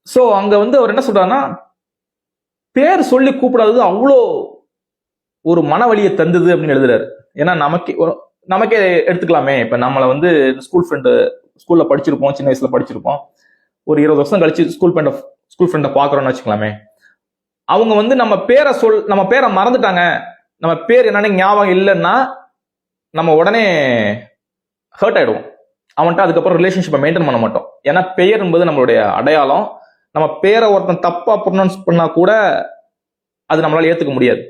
சோ அங்க வந்து அவர் என்ன சொல்றாருன்னா, பேர் சொல்லி கூப்பிடாதது அவ்வளோ ஒரு மன வலியை தந்தது அப்படின்னு எழுதுறாரு. ஏன்னா நமக்கே எடுத்துக்கலாமே. இப்ப நம்மளை வந்து ஸ்கூல்ல படிச்சிருப்போம், சின்ன வயசுல படிச்சிருப்போம். ஒரு 20 வருஷம் கழிச்சு ஸ்கூல் ஃப்ரெண்டை பாக்குறோம்னு வச்சுக்கலாமே. அவங்க வந்து நம்ம பேரை மறந்துட்டாங்க, நம்ம பேர் என்னன்னு ஞாபகம் இல்லைன்னா நம்ம உடனே ஹர்ட் ஆயிடுவோம். அவன்கிட்ட அதுக்கப்புறம் ரிலேஷன்ஷிப்பை மெயின்டைன் பண்ண மாட்டோம். ஏன்னா பெயர் என்பது நம்மளுடைய அடையாளம். நம்ம பேரை ஒருத்தன் தப்பா ப்ரொனவுன்ஸ் பண்ணா கூட அது நம்மளால ஏத்துக்க முடியாது.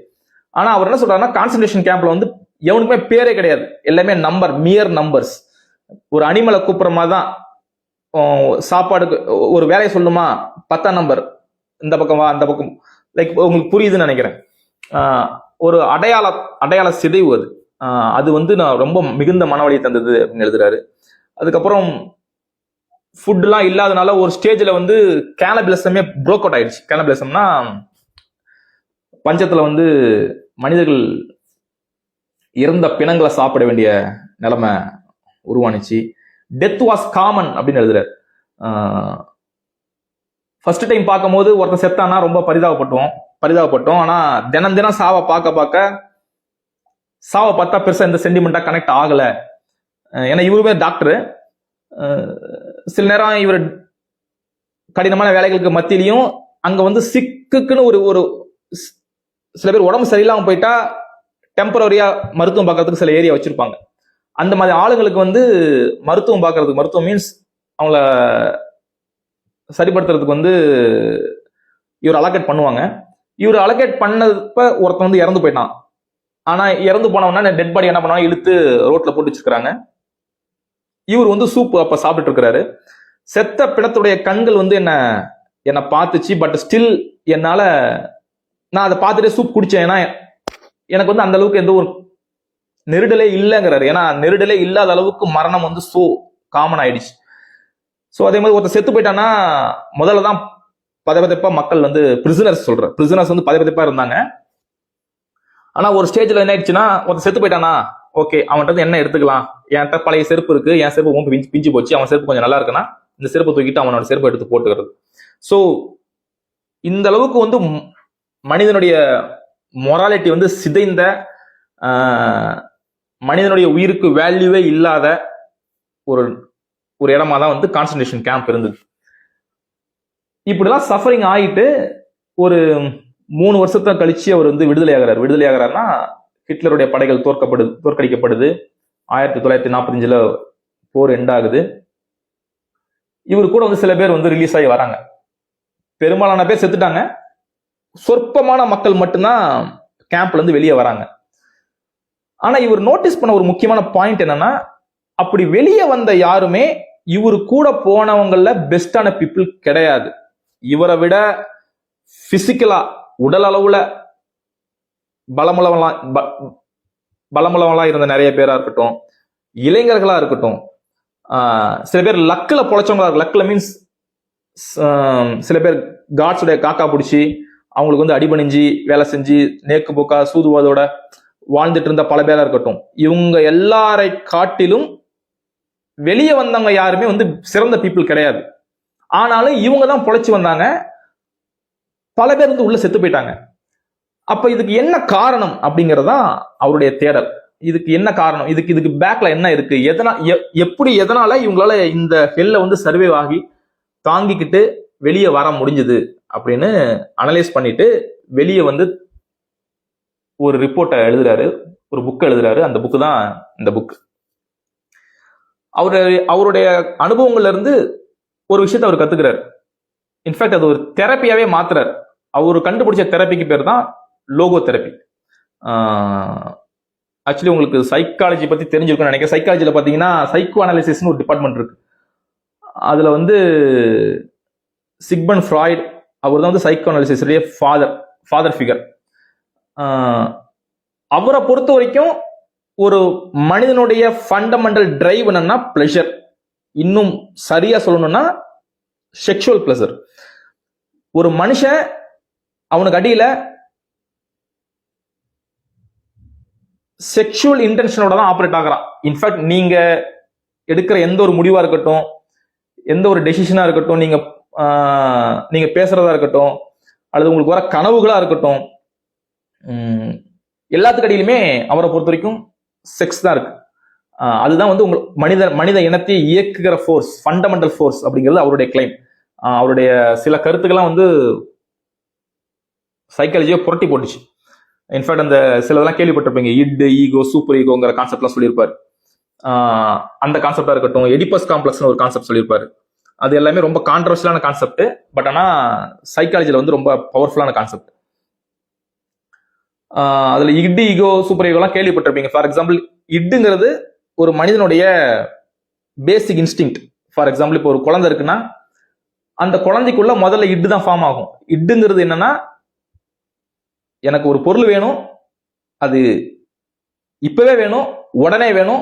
ஆனா அவர் என்ன சொல்றாருன்னா, கான்சன்ட்ரேஷன் கேம்ப்ல வந்து எவனுக்குமே பேரே கிடையாது, எல்லாமே மியர் நம்பர்ஸ். ஒரு அனிமலை கூப்பிடுற மாதிரி தான். சாப்பாடுக்கு ஒரு வேலையை சொல்லணுமா, 10ஆம் நம்பர், இந்த பக்கம் வா, அந்த பக்கம். லைக் உங்களுக்கு புரியுதுன்னு நினைக்கிறேன். ஒரு அடையாள சிதைவு அது. அது வந்து நான் ரொம்ப மிகுந்த மனவழியை தந்தது அப்படின்னு எழுதுறாரு. அதுக்கப்புறம் ஃபுட்லாம் இல்லாதனால ஒரு ஸ்டேஜ்ல வந்து கேனபிலிசமே ப்ரோக் அவுட் ஆயிடுச்சு. கேனபிலிசம்னா பஞ்சத்துல வந்து மனிதர்கள் இறந்த பிணங்களை சாப்பிட வேண்டிய நிலைமை உருவானுச்சு. டெத் வாஸ் காமன் அப்படின்னு எழுதுறாரு. ஃபர்ஸ்ட் டைம் பார்க்கும் போது ஒருத்தன் செத்தானா ரொம்ப பரிதாபப்பட்டோம். ஆனா தினம் தினம் சாவை பார்த்தா பெருசா இந்த சென்டிமெண்டா கனெக்ட் ஆகல. ஏன்னா இவருமே டாக்டர். சில நேரம் இவர் கடினமான வேலைகளுக்கு மத்தியிலையும் அங்க வந்து சிக்குன்னு ஒரு சில பேர் உடம்பு சரியில்லாம போயிட்டா டெம்பரரியா மருத்துவம் பார்க்கறதுக்கு சில ஏரியா வச்சிருப்பாங்க. அந்த மாதிரி ஆளுங்களுக்கு வந்து மருத்துவம் மீன்ஸ் அவங்கள சரிப்படுத்துறதுக்கு வந்து இவர் அலோகேட் பண்ணுவாங்க. இவர் அலோகேட் பண்ணப்ப ஒருத்தன் வந்து இறந்து போயிட்டான். ஆனா இறந்து போனவனா டெட் பாடி என்ன பண்ணுவாங்க, இழுத்து ரோட்ல போட்டு வச்சிருக்காங்க. இவர் வந்து சூப் அப்ப சாப்பிட்டு இருக்கிறாரு. செத்த பிணத்துடைய கண்கள் வந்து என்ன பார்த்துச்சு. பட் ஸ்டில் நான் அதை பார்த்துட்டே சூப் குடிச்சேன். ஏன்னா எனக்கு வந்து அந்த அளவுக்கு எந்த ஒரு நெருடலே இல்லைங்கிறாரு. ஏன்னா நெருடலே இல்லாத அளவுக்கு மரணம் வந்து சோ காமன் ஆயிடுச்சு. ஸோ அதே மாதிரி ஒருத்தர் செத்து போயிட்டான்னா முதல்ல தான் பதப்பா மக்கள் வந்து பிரிசனர்ஸ் வந்து பதப்பா இருந்தாங்க. ஆனா ஒரு ஸ்டேஜ்ல என்ன ஆயிடுச்சுன்னா, ஒருத்தர் செத்து போயிட்டானா ஓகே, அவன்கிட்ட என்ன எடுத்துக்கலாம், என்கிட்ட பழைய செருப்பு இருக்கு, என் செருப்பு பிஞ்சு போச்சு, அவன் செருப்பு கொஞ்சம் நல்லா இருக்குன்னா இந்த செருப்பை தூக்கிட்டு அவனோட செருப்பை எடுத்து போட்டுக்கிறது. ஸோ இந்த அளவுக்கு வந்து மனிதனுடைய மொராலிட்டி வந்து சிதைந்த, மனிதனுடைய உயிருக்கு வேல்யூவே இல்லாத ஒரு இடமா தான் வந்து கான்சன்ட்ரேஷன் கேம்ப் இருந்தது. இப்படிலாம் சஃபரிங் ஆகிட்டு ஒரு 3 வருஷத்தை கழிச்சு அவர் வந்து விடுதலை ஆகிறாருன்னா ஹிட்லருடைய படைகள் தோற்கடிக்கப்படுது. 1945 போர் எண்ட் ஆகுது. இவரு கூட வந்து சில பேர் வந்து ரிலீஸ் ஆகி வராங்க. பெரும்பாலான பேர் செத்துட்டாங்க. சொற்பமான மக்கள் மட்டும்தான் கேம்ப்ல இருந்து வெளியே வராங்க. ஆனா இவர் நோட்டீஸ் பண்ண ஒரு முக்கியமான பாயிண்ட் என்னன்னா, அப்படி வெளியே வந்த யாருமே இவரு கூட போனவங்கள பெஸ்டான பீப்புள் கிடையாது. இவரை விட பிசிக்கலா உடல் அளவுல பலமுள்ளவங்களா இருந்த நிறைய பேரா இருக்கட்டும், இளைஞர்களா இருக்கட்டும், சில பேர் லக்கில் பொழைச்சவங்களா இருக்கு. லக்கில் மீன்ஸ் சில பேர் காட்ஸுடைய காக்கா பிடிச்சி அவங்களுக்கு வந்து அடிபணிஞ்சு வேலை செஞ்சு நேக்கு போக்கா சூதுவாதோட வாழ்ந்துட்டு இருந்த பல பேரா இருக்கட்டும், இவங்க எல்லாரை காட்டிலும் வெளியே வந்தவங்க யாருமே வந்து சிறந்த பீப்புள் கிடையாது. ஆனாலும் இவங்க தான் பொழைச்சு வந்தாங்க. பல பேர் வந்து உள்ள செத்து போயிட்டாங்க. அப்ப இதுக்கு என்ன காரணம் அப்படிங்கறதா அவருடைய தேடல். இதுக்கு என்ன காரணம், இதுக்கு பேக்ல என்ன இருக்கு, எதனால இவங்களால இந்த ஹெல்ல வந்து சர்வே ஆகி தாங்கிக்கிட்டு வெளியே வர முடிஞ்சது அப்படின்னு அனலைஸ் பண்ணிட்டு வெளியே வந்து ஒரு ரிப்போர்ட்டை எழுதுறாரு, ஒரு புக் எழுதுறாரு. அந்த புக்கு தான் இந்த புக். அவருடைய அனுபவங்கள்ல இருந்து ஒரு விஷயத்தை அவர் கத்துக்கிறார். இன்ஃபேக்ட் அது ஒரு தெரப்பியாவே மாத்துறாரு. அவரு கண்டுபிடிச்ச தெரப்பிக்கு பேர் தான் லோகோ தெரப்பி. ஆக்சுவலி உங்களுக்கு சைக்காலஜி பத்தி தெரிஞ்சிருக்கும்னு நினைக்கிறேன். சைக்காலஜில பாத்தீங்கன்னா சைக்கோ அனாலிசிஸ்னு ஒரு டிபார்ட்மெண்ட் இருக்கு. அதுல வந்து சிக்மண்ட் ஃப்ராய்ட், அவர் தான் வந்து சைக்கோ அனாலிசிஸ் ஃபாதர் ஃபிகர். அவரை பொறுத்த வரைக்கும் ஒரு மனிதனுடைய ஃபண்டமெண்டல் டிரைவ் என்னன்னா பிளஷர். இன்னும் சரியா சொல்லணும்னா செக்ஷுவல் பிளஷர். ஒரு மனுஷன் அவனுக்கு அடியில செக்ஷுவல் இன்டென்ஷனோட தான் ஆப்ரேட் ஆகிறான். இன்ஃபேக்ட் நீங்க எடுக்கிற எந்த ஒரு முடிவா இருக்கட்டும், எந்த ஒரு டெசிஷனா இருக்கட்டும், நீங்க பேசுறதா இருக்கட்டும், அல்லது உங்களுக்கு வர கனவுகளா இருக்கட்டும், எல்லாத்துக்கு அடியிலுமே அவரை பொறுத்த வரைக்கும் செக்ஸ் தான் இருக்கு. அதுதான் வந்து மனித இனத்தை இயக்குகிற ஃபோர்ஸ், ஃபண்டமெண்டல் ஃபோர்ஸ் அப்படிங்கிறது அவருடைய கிளைம். அவருடைய சில கருத்துக்கெல்லாம் வந்து சைக்காலஜியை புரட்டி போட்டுச்சு. இன்ஃபேக்ட் அந்த சிலதெல்லாம் கேள்விப்பட்டிருப்பீங்க, இட், ஈகோ, சூப்பர் ஈகோங்கிற கான்செப்ட்லாம் சொல்லியிருப்பாரு. அந்த கான்செப்டா இருக்கட்டும், எடிபஸ் காம்ப்ளெக்ஸ்னு ஒரு கான்செப்ட் சொல்லியிருப்பாரு. அது எல்லாமே ரொம்ப கான்ட்ரவர்ஷியலான கான்செப்ட், பட் ஆனா சைக்காலஜில வந்து ரொம்ப பவர்ஃபுல்லான கான்செப்ட். அதுல இட், ஈகோ, சூப்பர் ஈகோலாம் கேள்விப்பட்டிருப்பீங்க. ஃபார் எக்ஸாம்பிள், இட்டுங்கிறது ஒரு மனிதனுடைய பேசிக் இன்ஸ்டிங். ஃபார் எக்ஸாம்பிள், இப்போ ஒரு குழந்தை இருக்குன்னா அந்த குழந்தைக்குள்ள முதல்ல இட்டு தான் ஃபார்ம் ஆகும். இட்டுங்கிறது என்னன்னா, எனக்கு ஒரு பொருள் வேணும், அது இப்பவே வேணும், உடனே வேணும்,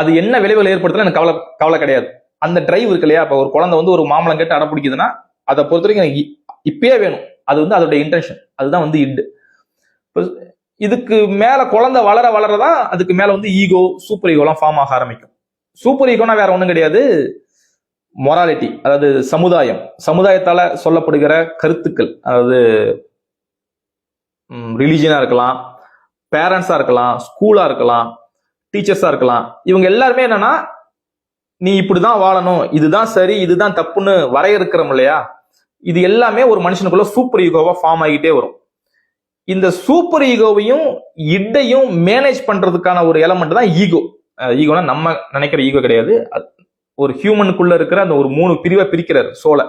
அது என்ன விளைவுகள் ஏற்படுத்தல எனக்கு கவலை கிடையாது. அந்த டிரைவ் இருக்கு இல்லையா? இப்போ ஒரு குழந்தை வந்து ஒரு மாம்பழம் கேட்டு அடப்பிடிக்குதுன்னா அதை பொறுத்த வரைக்கும் எனக்கு இப்பயே வேணும், அது வந்து அதோட இன்டென்ஷன். அதுதான் வந்து இட்டு. இதுக்கு மேல குழந்தை வளரதான் அதுக்கு மேல வந்து ஈகோ, சூப்பர் ஈகோலாம் ஃபார்ம் ஆக ஆரம்பிக்கும். சூப்பர் ஈகோனா வேற ஒண்ணும் கிடையாது, மொராலிட்டி, அதாவது சமுதாயத்தால சொல்லப்படுகிற கருத்துக்கள், அதாவது ரிலிஜியனா இருக்கலாம், பேரண்ட்ஸா இருக்கலாம், ஸ்கூலா இருக்கலாம், டீச்சர்ஸா இருக்கலாம். இவங்க எல்லாருமே என்னன்னா, நீ இப்படிதான் வாழணும், இதுதான் சரி, இதுதான் தப்புன்னு வரையறுக்கிறோம் இல்லையா? இது எல்லாமே ஒரு மனுஷனுக்குள்ள சூப்பர் ஈகோவா ஃபார்ம் ஆகிட்டே வரும். இந்த சூப்பர் ஈகோவையும் இட்டையும் மேனேஜ் பண்றதுக்கான ஒரு எலமெண்ட் தான் ஈகோ. ஈகோனா நம்ம நினைக்கிற ஈகோ கிடையாது, ஒரு ஹியூமனுக்குள்ள இருக்கிற அந்த ஒரு 3 பிரிவை பிரிக்கிறார் சோலை.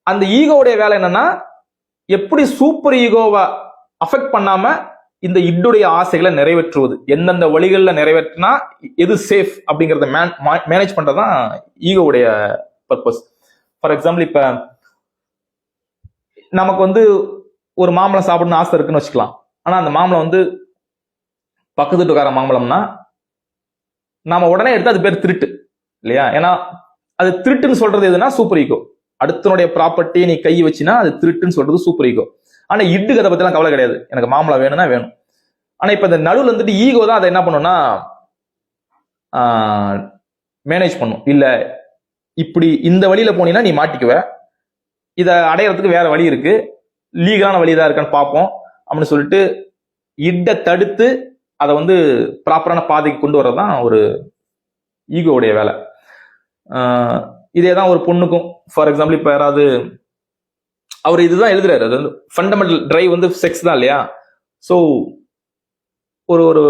அந்த ஈகோவுடைய வேலை என்னன்னா, எப்படி சூப்பர் ஈகோவை அஃபெக்ட் பண்ணாம இந்த இட்டுடைய ஆசைகளை நிறைவேற்றுவது, எந்தெந்த வழிகளில் நிறைவேற்றினா எது சேஃப் அப்படிங்கறத மேனேஜ் பண்றதுதான் ஈகோவுடைய பர்பஸ். ஃபார் எக்ஸாம்பிள், இப்ப நமக்கு வந்து ஒரு மாம்பழம் சாப்பிடணும்னு ஆசை இருக்குன்னு வச்சுக்கலாம். ஆனா அந்த மாம்பழம் வந்து பக்கத்து வீட்டுக்கார மாம்பழம்னா நாம உடனே எடுத்து அது பேர் திருட்டு இல்லையா? ஏன்னா அது திருட்டுன்னு சொல்றது எதுனா சூப்பர் ஈகோ. அடுத்தனுடைய ப்ராப்பர்ட்டி நீ கை வச்சுனா அது திருட்டுன்னு சொல்றது சூப்பர் ஈகோ. ஆனா இட்டுக்கு அதை பத்திலாம் கவலை கிடையாது, எனக்கு மாம்பழம் வேணும்னா வேணும். ஆனா இப்ப இந்த நடுவில் வந்துட்டு ஈகோ தான் அதை என்ன பண்ணும்னா மேனேஜ் பண்ணும். இல்ல இப்படி இந்த வழியில போனீங்கன்னா நீ மாட்டிக்குவ, இதை அடையறதுக்கு வேற வழி இருக்கு, லீகலான வழி தான் இருக்கான்னு பார்ப்போம் அப்படின்னு சொல்லிட்டு இட்டை தடுத்து அதை வந்து ப்ராப்பரான பாதைக்கு கொண்டு வர்றதுதான் ஒரு ஈகோவுடைய வேலை. இதே தான் ஒரு பொண்ணுக்கும். ஃபார் எக்ஸாம்பிள், இப்ப யாராவது அவர் இதுதான் எழுதுறாரு, அது வந்து ஃபண்டமெண்டல் டிரைவ் வந்து செக்ஸ் தான் இல்லையா? ஸோ ஒரு ஒரு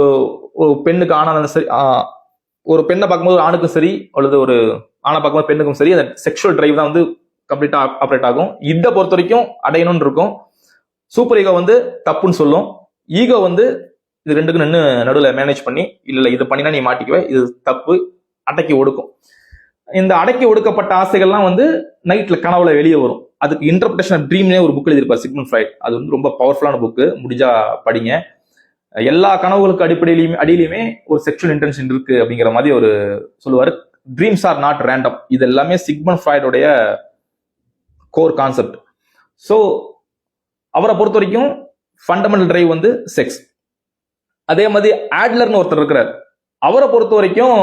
ஒரு பெண்ணுக்கு ஆனாலும் சரி, ஒரு பெண்ணை பார்க்கும்போது ஒரு ஆணுக்கும் சரி, அல்லது ஒரு ஆணை பார்க்கும்போது பெண்ணுக்கும் சரி, அந்த செக்ஷுவல் டிரைவ் தான் வந்து கம்ப்ளீட்டா ஆப்ரேட் ஆகும். இதை பொறுத்த வரைக்கும் அடையணும்னு இருக்கும். சூப்பர் ஈகோ வந்து தப்புன்னு சொல்லும், ஈகோ வந்து இது ரெண்டுக்கும் நின்று நடுவில் மேனேஜ் பண்ணி இல்ல இது பண்ணினா நீ மாட்டிக்குவே, இது தப்பு, அடக்கி ஒடுக்கும். இந்த அடக்கி ஒடுக்கப்பட்ட ஆசைகள்லாம் வந்து நைட்ல கனவுல வெளியே வரும். அதுக்கு இன்டர்பிரேஷன் ஆஃப் ட்ரீம்னே ஒரு புக் எழுதியிருப்பார் சிக்மண்ட் ஃப்ராய்ட். அது வந்து ரொம்ப பவர்ஃபுல்லான புக்கு, முடிஞ்சா படிங்க. எல்லா கனவுகளுக்கு அடியிலையுமே ஒரு செக்ஷுவல் இன்டென்ஷன் இருக்கு அப்படிங்கிற மாதிரி ஒரு சொல்லுவாரு. Dreams are not random. இது எல்லாமே சிக்மண்ட் ஃப்ராய்டோடைய கோர் கான்செப்ட். ஸோ அவரை பொறுத்த வரைக்கும் ஃபண்டமெண்டல் டிரைவ் வந்து செக்ஸ். அதே மாதிரி ஆட்லர்னு ஒருத்தர் இருக்கிறார், அவரை பொறுத்த வரைக்கும்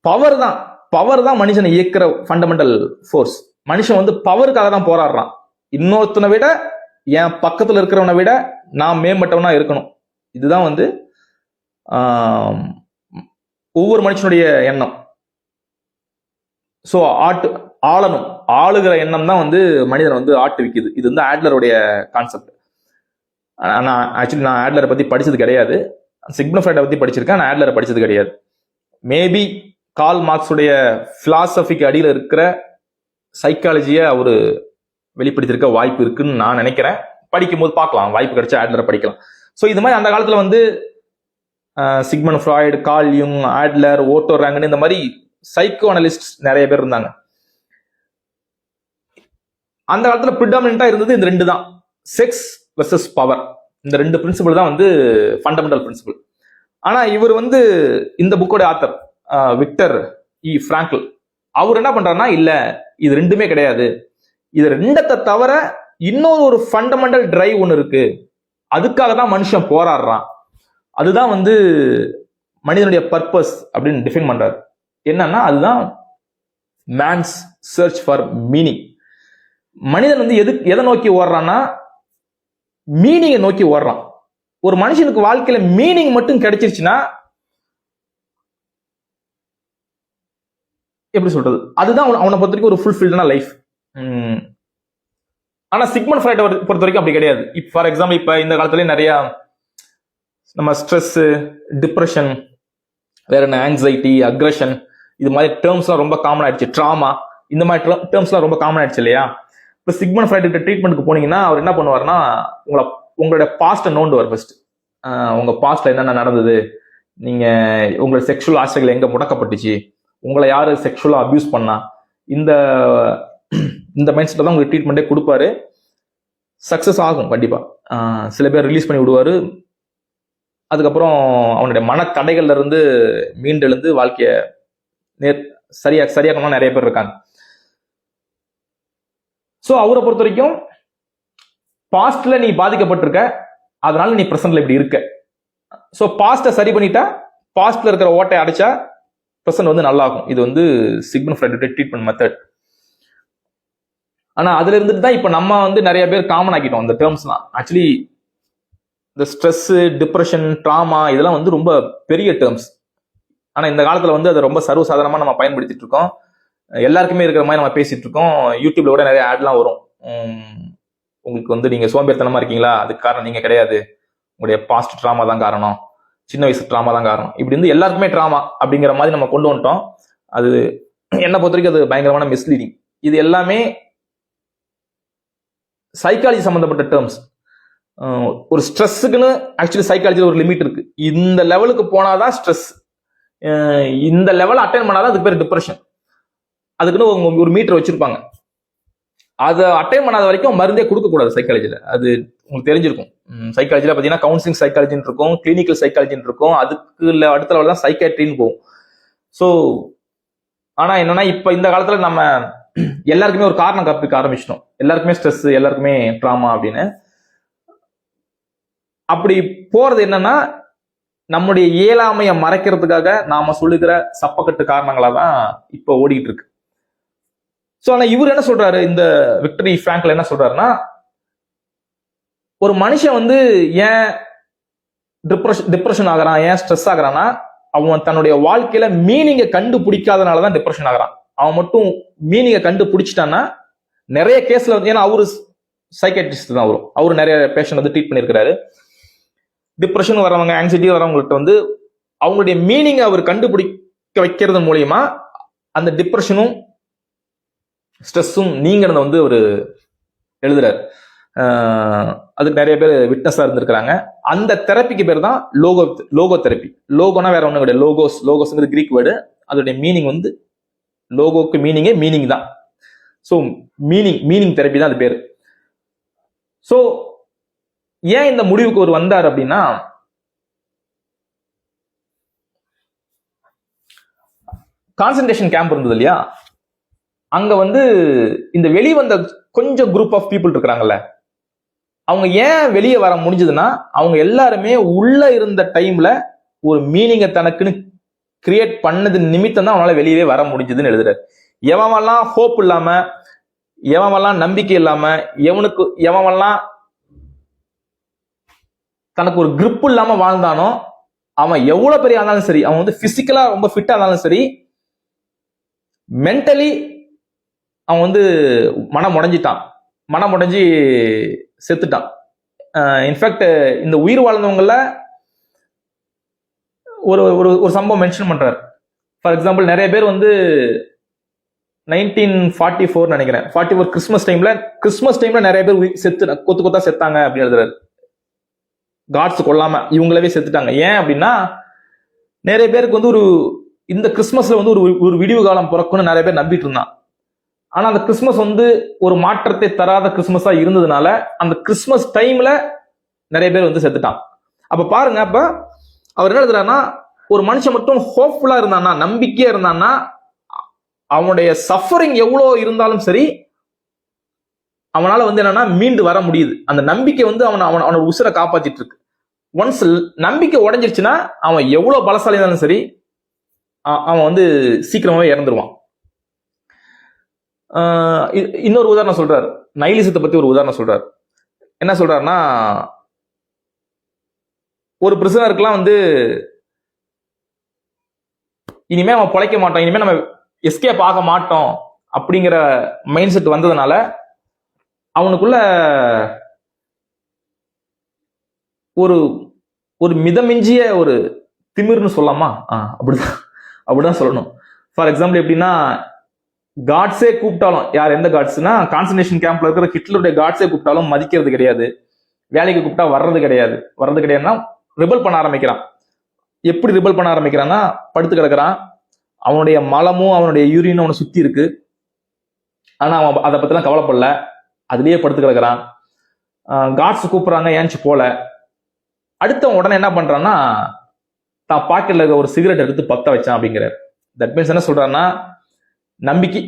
பவர் தான் மனுஷனை இயக்கிற ஃபண்டமெண்டல் ஃபோர்ஸ். மனுஷன் வந்து பவருக்காக தான் போராடுறான். இன்னொருத்தனை விட, என் பக்கத்துல இருக்கிறவனை விட நான் மேம்பட்டவனா இருக்கணும். இதுதான் வந்து ஒவ்வொரு மனுஷனுடைய எண்ணம். ஸோ ஆளுகிற எண்ணம் தான் வந்து மனிதனை வந்து ஆட்டுவிக்குது. இது வந்து ஆட்லருடைய கான்செப்ட். நான் ஆட்லரை பத்தி படிச்சது கிடையாது, சிக்மண்ட் ஃப்ராய்டை பத்தி படிச்சிருக்கேன், நான் ஆட்லரை படிச்சது கிடையாது. மேபி கார்ல் மார்க்ஸுடைய பிலாசபிக்கு அடியில் இருக்கிற சைக்காலஜியை அவரு வெளிப்படுத்தியிருக்க வாய்ப்பு இருக்குன்னு நான் நினைக்கிறேன். படிக்கும் போது பார்க்கலாம், வாய்ப்பு கிடைச்சா ஆட்லரை படிக்கலாம். ஸோ இது மாதிரி அந்த காலத்துல வந்து சிக்மண்ட் ஃப்ராய்டு, கார்ல் யுங், ஆட்லர், ஓட்டோ ரேங்கன், இந்த மாதிரி சைக்கோ அனலிஸ்ட் நிறைய பேர் இருந்தாங்க. அந்த காலத்துல ப்ரிடாமினண்டா இருந்தது இந்த ரெண்டு தான், செக்ஸ் வெர்சஸ் பவர். இந்த ரெண்டு பிரின்சிபிள் தான் வந்து ஃபண்டமெண்டல் பிரின்சிபிள். ஆனா இவர் வந்து இந்த புக்கோட ஆத்தர் விக்டர் இ பிராங்கல், அவர் என்ன பண்றாருன்னா, இல்ல இது ரெண்டுமே கிடையாது, இது ரெண்டத்தை தவிர இன்னொரு ஒரு ஃபண்டமெண்டல் டிரைவ் ஒன்று இருக்கு, அதுக்காக தான் மனுஷன் போராடுறான், அதுதான் வந்து மனிதனுடைய பர்பஸ் அப்படின்னு டிஃபைன் பண்றாரு. என்னன்னா, அதுதான் மேன்ஸ் சர்ச் ஃபார் மீனிங். மனிதன் வந்து எதை நோக்கி ஓடுறான்னா, மீனிங்கை நோக்கி ஓடுறான். ஒரு மனுஷனுக்கு வாழ்க்கையில மீனிங் மட்டும் கிடைச்சிருச்சுன்னா எப்படி சொல்றது, அதுதான் அவனை பொறுத்த வரைக்கும் ஒரு ஃபுல்ஃபில்டான லைஃப். ஆனா சிக்மண்ட் ஃப்ராய்டை பொறுத்த வரைக்கும் அப்படி கிடையாது. ஃபார் எக்ஸாம்பிள் இப்ப இந்த காலத்துல நிறைய நம்ம ஸ்ட்ரெஸ், டிப்ரெஷன், வேற என்ன ஆங்ஸைட்டி, அக்ரஷன், இது மாதிரி டேர்ம்ஸ்லாம் ரொம்ப காமன் ஆயிடுச்சு. ட்ராமா, இந்த மாதிரி டேர்ம்ஸ்லாம் ரொம்ப காமன் ஆயிடுச்சு இல்லையா? இப்போ சிக்மண்ட் ஃப்ராய்டு ட்ரீட்மெண்ட்டுக்கு போனீங்கன்னா அவர் என்ன பண்ணுவாருன்னா உங்களோட பாஸ்ட்டை நோண்டுவார். ஃபர்ஸ்ட் உங்க பாஸ்ட்ல என்னென்ன நடந்தது, நீங்க உங்களோட செக்ஷுவல் ஆசைகள் எங்க முடக்கப்பட்டுச்சு, உங்களை யாரு செக்ஷுவலா அபியூஸ் பண்ணா, இந்த இந்த மைண்ட் செட்டை தான் உங்களுக்கு ட்ரீட்மெண்ட்டே கொடுப்பாரு. சக்சஸ் ஆகும் கண்டிப்பா. சில பேர் ரிலீஸ் பண்ணி விடுவாரு. அதுக்கப்புறம் அவனுடைய மனத்தடைகள்ல இருந்து மீண்டெழுந்து வாழ்க்கைய சரியாக்கணும் நிறைய பேர் இருக்காங்க. சோ அவரை பொறுத்த வரைக்கும் பாஸ்ட்ல நீ பாதிக்கப்பட்டிருக்க, அதனால நீ பிரசன்ட்ல இப்படி இருக்க. சோ பாஸ்ட சரி பண்ணிட்டா, பாஸ்ட்ல இருக்கிற ஓட்டை அடைச்சா பிரசன்ட் வந்து நல்லா ஆகும். இது வந்து சிக்மண்ட் ஃப்ராய்டு ட்ரீட்மெண்ட் மெத்தட். ஆனா அதுல இருந்துட்டு தான் இப்ப நம்ம வந்து நிறைய பேர் காமன் ஆக்கிட்டோம் இந்த டேர்ம்ஸ்லாம். ஆக்சுவலி இந்த ஸ்ட்ரெஸ், டிப்ரெஷன், ட்ராமா இதெல்லாம் வந்து ரொம்ப பெரிய டேர்ம்ஸ். ஆனா இந்த காலத்துல வந்து அதை ரொம்ப சர்வசாதாரணமா நம்ம பயன்படுத்திட்டு இருக்கோம். எல்லாருக்குமே இருக்கிற மாதிரி நம்ம பேசிட்டு இருக்கோம். யூடியூப்ல கூட நிறைய ஆட்லாம் வரும். உங்களுக்கு வந்து நீங்க சோம்பேறித்தனமா இருக்கீங்களா, அதுக்கு காரணம் நீங்க கிடையாது, உங்களுடைய பாஸ்ட் ட்ராமா தான் காரணம், சின்ன வயசு ட்ராமா தான் காரணம். இப்படி வந்து எல்லாருக்குமே ட்ராமா அப்படிங்கிற மாதிரி நம்ம கொண்டு வந்துட்டோம். அது என்ன பொறுத்த வரைக்கும் அது பயங்கரமான மிஸ்லீடிங். இது எல்லாமே சைக்காலஜி சம்பந்தப்பட்ட டேர்ம்ஸ். ஒரு ஸ்ட்ரெஸ்ஸுக்குன்னு ஆக்சுவலி சைக்காலஜியில் ஒரு லிமிட் இருக்கு. இந்த லெவலுக்கு போனாதான் ஸ்ட்ரெஸ், இந்த லெவல் அட்டைன் பண்ணாதான் அதுக்கு பேர் டிப்ரெஷன். அதுக்குன்னு ஒரு மீட்டர் வச்சிருப்பாங்க. அதை அட்டைன் பண்ணாத வரைக்கும் மருந்தே கொடுக்கக்கூடாது சைக்காலஜியில். அது உங்களுக்கு தெரிஞ்சிருக்கும். சைக்காலஜியில் பார்த்தீங்கன்னா கவுன்சிலிங் சைக்காலஜின்னு இருக்கும், கிளினிக்கல் சைக்காலஜின்னு இருக்கும், அதுக்கு அடுத்த லெவல் தான் சைக்காட்ரின்னு போகும். ஸோ ஆனால் என்னன்னா இப்போ இந்த காலத்தில் நம்ம எல்லாருக்குமே ஒரு காரணம் கற்பிக்க ஆரம்பிச்சிட்டோம். எல்லாருக்குமே ஸ்ட்ரெஸ், எல்லாருக்குமே ட்ராமா அப்படின்னு. அப்படி போறது என்னன்னா நம்முடைய இயலாமையை மறைக்கிறதுக்காக நாம சொல்லுகிற சப்பக்கட்டு காரணங்களா தான் இப்போ ஓடிட்டு இருக்கு. சோ ஆனா இவர் என்ன சொல்றாரு, இந்த விக்டரி ஃபிராங்க்ல என்ன சொல்றாருன்னா, ஒரு மனுஷன் வந்து ஏன் டிப்ரெஷன் ஆகிறான், ஏன் ஸ்ட்ரெஸ் ஆகிறான்னா, அவன் தன்னுடைய வாழ்க்கையில மீனிங்கை கண்டுபிடிக்காதனாலதான் டிப்ரெஷன் ஆகிறான். அவன் மட்டும் மீனிங்கை கண்டுபிடிச்சிட்டான்னா நிறைய கேஸ்ல, ஏன்னா அவரு சைக்காட்ரிஸ்ட் தான், அவரு நிறைய பேஷண்ட் வந்து ட்ரீட் பண்ணியிருக்கிறாரு. டிப்ரெஷன் வரவங்க, ஆங்ஸைட்டி வரவங்கள்ட்ட வந்து அவங்களுடைய மீனிங் அவர் கண்டுபிடிக்க வைக்கிறது மூலியமா அந்த டிப்ரெஷனும் ஸ்ட்ரெஸ்ஸும் நீங்கிறத வந்து அவர் எழுதுறாரு. அதுக்கு நிறைய பேர் விட்னஸா இருந்திருக்கிறாங்க. அந்த தெரப்பிக்கு பேர் தான் லோகோ தெரப்பி. லோகோனா வேற ஒன்றும் கிடையாது. லோகோஸ்ங்கிறது கிரீக் வேர்டு. அதோடைய மீனிங் வந்து லோகோக்கு மீனிங் தான். ஸோ மீனிங் தெரப்பி தான் அது பேரு. ஸோ ஏன் இந்த முடிவுக்கு ஒரு வந்தார் அப்படின்னா, கான்சன்ட்ரேஷன் கேம்ப் இருந்தது இல்லையா, அங்க வந்து இந்த வெளிவந்த கொஞ்சம் குரூப் ஆஃப் பீப்புள் இருக்கிறாங்கல்ல, அவங்க ஏன் வெளியே வர முடிஞ்சதுன்னா, அவங்க எல்லாருமே உள்ள இருந்த டைம்ல ஒரு மீனிங்கை தனக்குன்னு கிரியேட் பண்ணது நிமித்தம் தான் அவனால வெளியவே வர முடிஞ்சதுன்னு எழுதுறாரு. எவன்லாம் ஹோப் இல்லாம, எவன்லாம் நம்பிக்கை இல்லாம, எவன்லாம் தனக்கு ஒரு கிரிப் இல்லாம வாழ்ந்தானோ, அவன் எவ்வளவு பெரிய ஆனாலும் சரி, அவன் வந்து பிசிக்கலா ரொம்ப ஃபிட்டா இருந்தாலும் சரி, மென்டலி அவன் வந்து மனம் உடைஞ்சி செத்துட்டான். இன்ஃபேக்ட் இந்த உயிர் வாழ்ந்தவங்கள ஒரு ஒரு சம்பவம் மென்ஷன் பண்றாரு. ஃபார் எக்ஸாம்பிள், நிறைய பேர் வந்து 1944 நினைக்கிறேன், 44 கிறிஸ்மஸ் டைம்ல நிறைய பேர் கொத்தா செத்தாங்க அப்படின்னு எழுதுறாரு. காட்ஸ் கொல்லாம இவங்களவே செத்துட்டாங்க. ஏன் அப்படின்னா, நிறைய பேருக்கு வந்து இந்த கிறிஸ்மஸ்ல வந்து ஒரு விடிவு காலம் பிறக்கும்னு நிறைய பேர் நம்பிட்டு இருந்தான். ஆனா அந்த கிறிஸ்மஸ் வந்து ஒரு மாற்றத்தை தராத கிறிஸ்மஸா இருந்ததுனால அந்த கிறிஸ்மஸ் டைம்ல நிறைய பேர் வந்து செத்துட்டான். அப்ப பாருங்க, அப்ப அவர் என்ன எழுதுறாருன்னா, ஒரு மனுஷன் மட்டும் ஹோப்ஃபுல்லா இருந்தான்னா, நம்பிக்கையா இருந்தான்னா, அவனுடைய சஃபரிங் எவ்வளவு இருந்தாலும் சரி, அவனால வந்து என்னன்னா மீண்டு வர முடியுது. அந்த நம்பிக்கை வந்து அவனோட உசுரை காப்பாத்திட்டு இருக்கு. ஒன்ஸ் நம்பிக்கை உடைஞ்சிருச்சுன்னா அவன் எவ்வளவு பலசாலி இருந்தாலும் சரி, அவன் வந்து சீக்கிரமாவே இறந்துருவான். இன்னொரு உதாரணம் சொல்றாரு, நைலிசத்தை பத்தி ஒரு உதாரணம் சொல்றாரு. என்ன சொல்றாருன்னா, ஒரு பிரிசனருக்குலாம் வந்து இனிமே நம்ம பொழைக்க மாட்டோம், இனிமே நம்ம எஸ்கேப் ஆக மாட்டோம் அப்படிங்கிற மைண்ட் செட் வந்ததுனால அவனுக்குள்ள ஒரு ஒரு மிதமிஞ்சிய ஒரு திமிர்னு சொல்லலாமா? அப்படிதான் சொல்லணும். ஃபார் எக்ஸாம்பிள் எப்படின்னா, காட்ஸே கூப்பிட்டாலும், யார் எந்த காட்ஸ்னா கான்சன்ட்ரேஷன் கேம்ப்ல இருக்கிற ஹிட்லருடைய காட்ஸே கூப்பிட்டாலும் மதிக்கிறது கிடையாது, வேலைக்கு கூப்பிட்டா வர்றது கிடையாதுன்னா ரிபல் பண்ண ஆரம்பிக்கிறான். எப்படி ரிபல் பண்ண ஆரம்பிக்கிறான்னா, படுத்து கிடக்குறான், அவனுடைய மலமும் அவனுடைய யூரினும் அவனை சுத்தி இருக்கு, ஆனா அவன் அதை பத்திலாம் கவலைப்படல, அதுலயே படுத்து கிடக்குறான். காட்ஸ் கூப்பிடுறாங்க, ஏன்ச்சு போல. அடுத்தவன் உடனே என்ன பண்றான்னா, தான் பாக்கெட்ல இருக்க ஒரு சிகரெட் எடுத்து பத்த வச்சான் அப்படிங்கிறார். தட் மீன்ஸ் என்ன சொல்றான்னா, நம்பிக்கை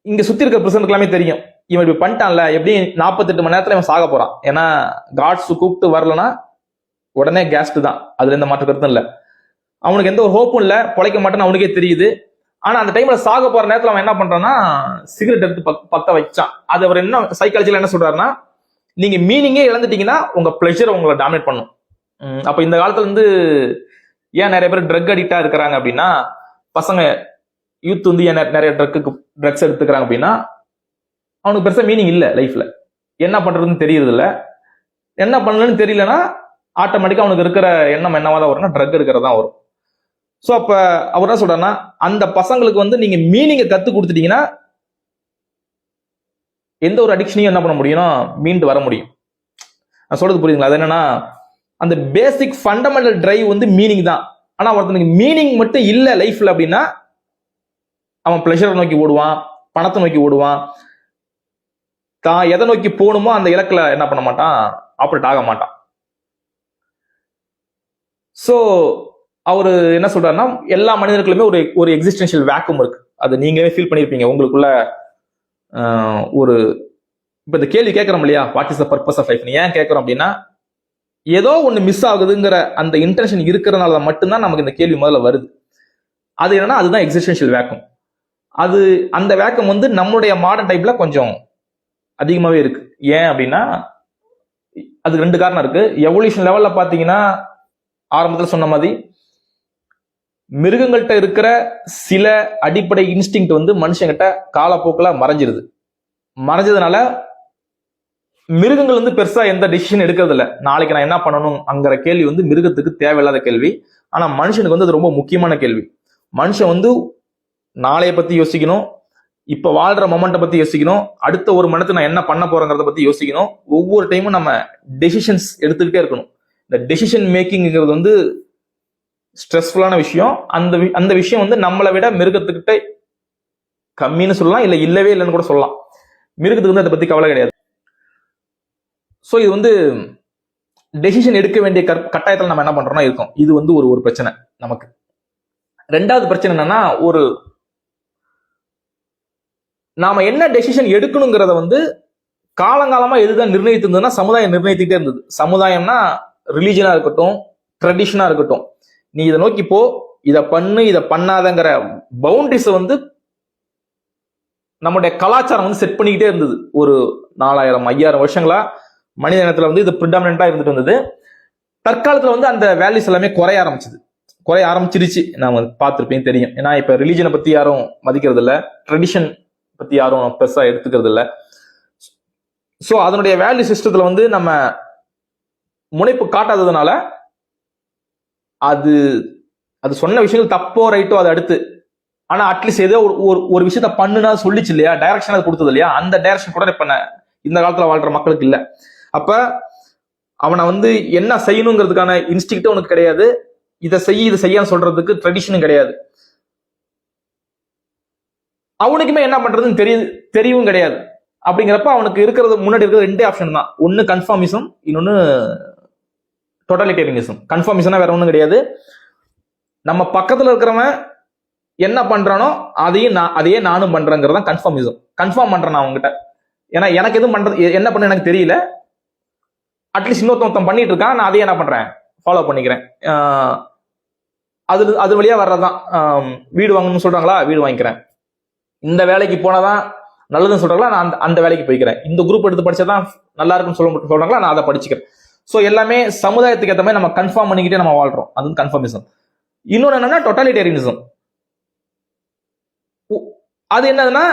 இங்க சுத்தி இருக்க பிரசனுக்கு எல்லாமே தெரியும், இவன் இப்படி பண்ணிட்டான்ல, எப்படி 48 மணி நேரத்துல இவன் சாக போறான். ஏன்னா காட்ஸ் கூப்பிட்டு வரலன்னா உடனே கேஸ்ட் தான், அதுல எந்த மாற்று கருத்தும் இல்ல. அவனுக்கு எந்த ஒரு ஹோப்பும் இல்ல, பொழைக்க மாட்டேன்னு அவனுக்கே தெரியுது. ஆனா அந்த டைம்ல சாக போற நேரத்துல அவன் என்ன பண்றான்னா, சிகரெட் எடுத்து பத்த வச்சான். அது அவர் என்ன சைக்காலஜில என்ன சொல்றாருன்னா, நீங்க மீனிங்கே இழந்துட்டீங்கன்னா உங்க பிளஷர் உங்களை டாமினேட் பண்ணும். அப்ப இந்த காலத்துல வந்து ஏன் நிறைய பேர் ட்ரக் அடிக்டா இருக்கிறாங்க அப்படின்னா, பசங்க யூத் வந்து ஏன் நிறைய ட்ரக்ஸ் எடுத்துக்கிறாங்க அப்படின்னா, அவனுக்கு பெருசா மீனிங் இல்ல லைஃப்ல, என்ன பண்றதுன்னு தெரியறது இல்ல. என்ன பண்ணலன்னு தெரியலன்னா ஆட்டோமேட்டிக்கா அவனுக்கு இருக்கிற எண்ணம் என்னவா தான் வரும்னா, ட்ரக் எடுக்கிறது தான் வரும். ஸோ அப்ப அவர் என்ன சொல்றாருன்னா, அந்த பசங்களுக்கு வந்து நீங்க மீனிங்கை கத்து கொடுத்துட்டீங்கன்னா எந்த ஒரு அடிக்ஷனையும் என்ன பண்ண முடியும்னா மீண்டு வர முடியும். நான் சொல்றது புரியுதுங்களா? அது என்னன்னா, அந்த பேசிக் ஃபண்டமெண்டல் டிரைவ் வந்து மீனிங் தான். ஆனா ஒருத்தனுக்கு மீனிங் மட்டும் இல்ல லைஃப்ல அப்படின்னா அவன் பிளஷரை நோக்கி ஓடுவான், பணத்தை நோக்கி ஓடுவான், தான் எதை நோக்கி போகணுமோ அந்த இலக்குல என்ன பண்ண மாட்டான், ஆப்ரேட் ஆக மாட்டான். சோ அவரு என்ன சொல்றாருன்னா, எல்லா மனிதர்களுமே ஒரு ஒரு எக்ஸிஸ்டென்ஷியல் வேக்கம் இருக்கு. அது நீங்களே ஃபீல் பண்ணிருப்பீங்க உங்களுக்குள்ள. ஒரு இப்ப இந்த கேள்வி கேட்கறோம் இல்லையா, what is the purpose of life ஏன் கேட்கறோம் அப்படின்னா, ஏதோ ஒண்ணு மிஸ் ஆகுதுங்கிற அந்த இன்டென்ஷன் இருக்கிறதுனால மட்டும்தான் நமக்கு இந்த கேள்வி முதல்ல வருது. அது என்னன்னா, அதுதான் எக்ஸிஸ்டென்ஷியல் வேக்கம். அது அந்த வேக்கம் வந்து நம்மளுடைய மாடர்ன் டைப்ல கொஞ்சம் அதிகமாவே இருக்கு. ஏன் அப்படின்னா, அது 2 காரணம் இருக்கு. எவல்யூஷன் லெவல்ல பாத்தீங்கன்னா, ஆரம்பத்தில் சொன்ன மாதிரி மிருகங்கள்கிட்ட இருக்கிற சில அடிப்படை இன்ஸ்டிங்க்ட் வந்து மனுஷங்கிட்ட காலப்போக்கில் மறைஞ்சதுனால மிருகங்கள் வந்து பெருசா எந்த டிசிஷன் எடுக்கிறது இல்லை. நாளைக்கு நான் என்ன பண்ணணும் அங்கிற கேள்வி வந்து மிருகத்துக்கு தேவையில்லாத கேள்வி. ஆனா மனுஷனுக்கு வந்து அது ரொம்ப முக்கியமான கேள்வி. மனுஷன் வந்து நாளைய பத்தி யோசிக்கணும், இப்ப வாழ்ற மொமெண்ட்டை பத்தி யோசிக்கணும், அடுத்த ஒரு மணி நான் என்ன பண்ண போறேங்கிறத பத்தி யோசிக்கணும். ஒவ்வொரு டைமும் நம்ம டெசிஷன்ஸ் எடுத்துக்கிட்டே இருக்கணும். இந்த டெசிஷன் மேக்கிங்கிறது வந்து ஸ்ட்ரெஸ்ஃபுல்லான விஷயம். அந்த விஷயம் வந்து நம்மளை விட மிருகத்துக்கிட்ட கம்மின்னு சொல்லலாம், இல்ல இல்லவே இல்லைன்னு கூட சொல்லலாம். மிருகத்துக்கு வந்து அதை பத்தி கவலை கிடையாது. ஸோ இது வந்து டெசிஷன் எடுக்க வேண்டிய கட்டாயத்தில் நம்ம என்ன பண்றோம்னா இருக்கோம். இது வந்து ஒரு பிரச்சனை நமக்கு. 2வது பிரச்சனை என்னன்னா, ஒரு நாம என்ன டெசிஷன் எடுக்கணுங்கிறத வந்து காலங்காலமா எதுதான் நிர்ணயித்திருந்ததுன்னா சமுதாயம் நிர்ணயித்துக்கிட்டே இருந்தது. சமுதாயம்னா ரிலீஜனா இருக்கட்டும், ட்ரெடிஷனா இருக்கட்டும், நீ இதை நோக்கி போ, இதை பண்ணு, இதை பண்ணாதங்கிற பவுண்டரிஸ் வந்து நம்முடைய கலாச்சாரம் வந்து செட் பண்ணிக்கிட்டே இருந்தது. ஒரு 4000 5000 வருஷங்களா மனித இனத்துல வந்து இது ப்ரிடாமினண்டா இருந்துட்டு இருந்தது. தற்காலத்துல வந்து அந்த வேல்யூஸ் எல்லாமே குறைய ஆரம்பிச்சிருச்சு. நாம பார்த்துருப்பேன், தெரியும். ஏன்னா இப்ப ரிலீஜனை பத்தி யாரும் மதிக்கிறது இல்ல, ட்ரெடிஷன் பத்தி யாரும் பெருசா எடுத்துக்கிறது இல்ல. சோ அதனுடைய வேல்யூ சிஸ்டத்துல வந்து நம்ம முனைப்பு காட்டாததுனால அது சொன்ன விஷயங்கள் தப்போ ரைட்டோ அது அடுத்து. ஆனா அட்லீஸ்ட் ஏதோ ஒரு விஷயத்த பண்ணுனா சொல்லிச்சு இல்லையா, டைரக்ஷன் அது கொடுத்தது இல்லையா, அந்த டைரக்ஷன் கூட இப்ப இந்த காலத்துல வாழ்ற மக்களுக்கு இல்ல. அப்ப அவனை வந்து என்ன செய்யணுங்கிறதுக்கான இன்ஸ்டிங்க்ட் உனக்கு கிடையாது, இதை செய்யான்னு சொல்றதுக்கு ட்ரெடிஷனும் கிடையாது. அவனுக்குமே என்ன பண்றதுன்னு தெரியவும் கிடையாது. அப்படிங்கிறப்ப அவனுக்கு இருக்கிறது முன்னாடி இருக்கிறது 2 ஆப்ஷன் தான். ஒன்னு கன்ஃபார்மிசம், இன்னொன்னு டோட்டலிட்டேரியனிசம். கன்ஃபார்மிசம்னா வேற ஒன்றும் கிடையாது, நம்ம பக்கத்துல இருக்கிறவன் என்ன பண்றானோ அதையே நானும் பண்றேங்கிறதான் கன்ஃபார்மிசம். கன்ஃபார்ம் பண்றேன் நான் அவங்ககிட்ட, ஏன்னா எனக்கு எதுவும் பண்றது என்ன பண்ண எனக்கு தெரியல, அட்லீஸ்ட் இன்னொருத்தன் பண்ணிட்டு இருக்கான், நான் அதையே என்ன பண்றேன், ஃபாலோ பண்ணிக்கிறேன். அது வழியா வர்றதுதான். வீடு வாங்கணும்னு சொல்றாங்களா, வீடு வாங்கிக்கிறேன். இந்த வேலைக்கு போனாதான் நல்லதுன்னு சொல்றாங்களா, நான் அந்த வேலைக்கு போய்க்கிறேன். இந்த குரூப் எடுத்து படிச்சாதான் நல்லா இருக்குன்னு சொல்றாங்களா, நான் அதை படிச்சுக்கிறேன். ஸோ எல்லாமே சமுதாயத்துக்கு ஏற்ற மாதிரி நம்ம கன்ஃபார்ம் பண்ணிக்கிட்டே நம்ம வாழ்றோம். அது வந்து கன்ஃபர்மிசம். இன்னொன்று என்னன்னா டோட்டாலிட்டேரியனிசம். அது என்னதுன்னா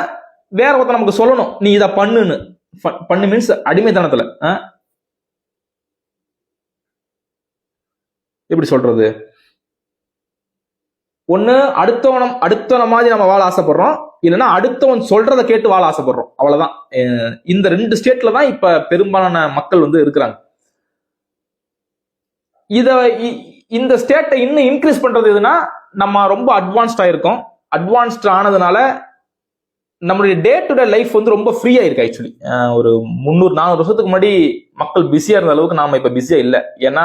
வேற ஒருத்தர் நமக்கு சொல்லணும் நீ இதை பண்ணுன்னு. பண்ணு மீன்ஸ் அடிமைத்தனத்துல. எப்படி சொல்றது, ஒண்ணு அடுத்தவன மாதிரி நம்ம வாழ ஆசைப்படுறோம், இல்லைன்னா அடுத்தவன் சொல்றதை கேட்டு வாழ ஆசைப்படுறோம். அவ்வளவுதான். இந்த 2 ஸ்டேட்ல தான் இப்ப பெரும்பாலான மக்கள் வந்து இருக்கிறாங்க. இந்த ஸ்டேட்டை இன்னும் இன்க்ரீஸ் பண்றது எதுனா நம்ம ரொம்ப அட்வான்ஸ்ட் ஆயிருக்கோம். அட்வான்ஸ்ட் ஆனதுனால நம்மளுடைய டே டு டே லைஃப் வந்து ரொம்ப ஃப்ரீயா இருக்கு. ஆக்சுவலி ஒரு 300-400 வருஷத்துக்கு முன்னாடி மக்கள் பிஸியா இருந்த அளவுக்கு நாம இப்ப பிஸியா இல்லை. ஏன்னா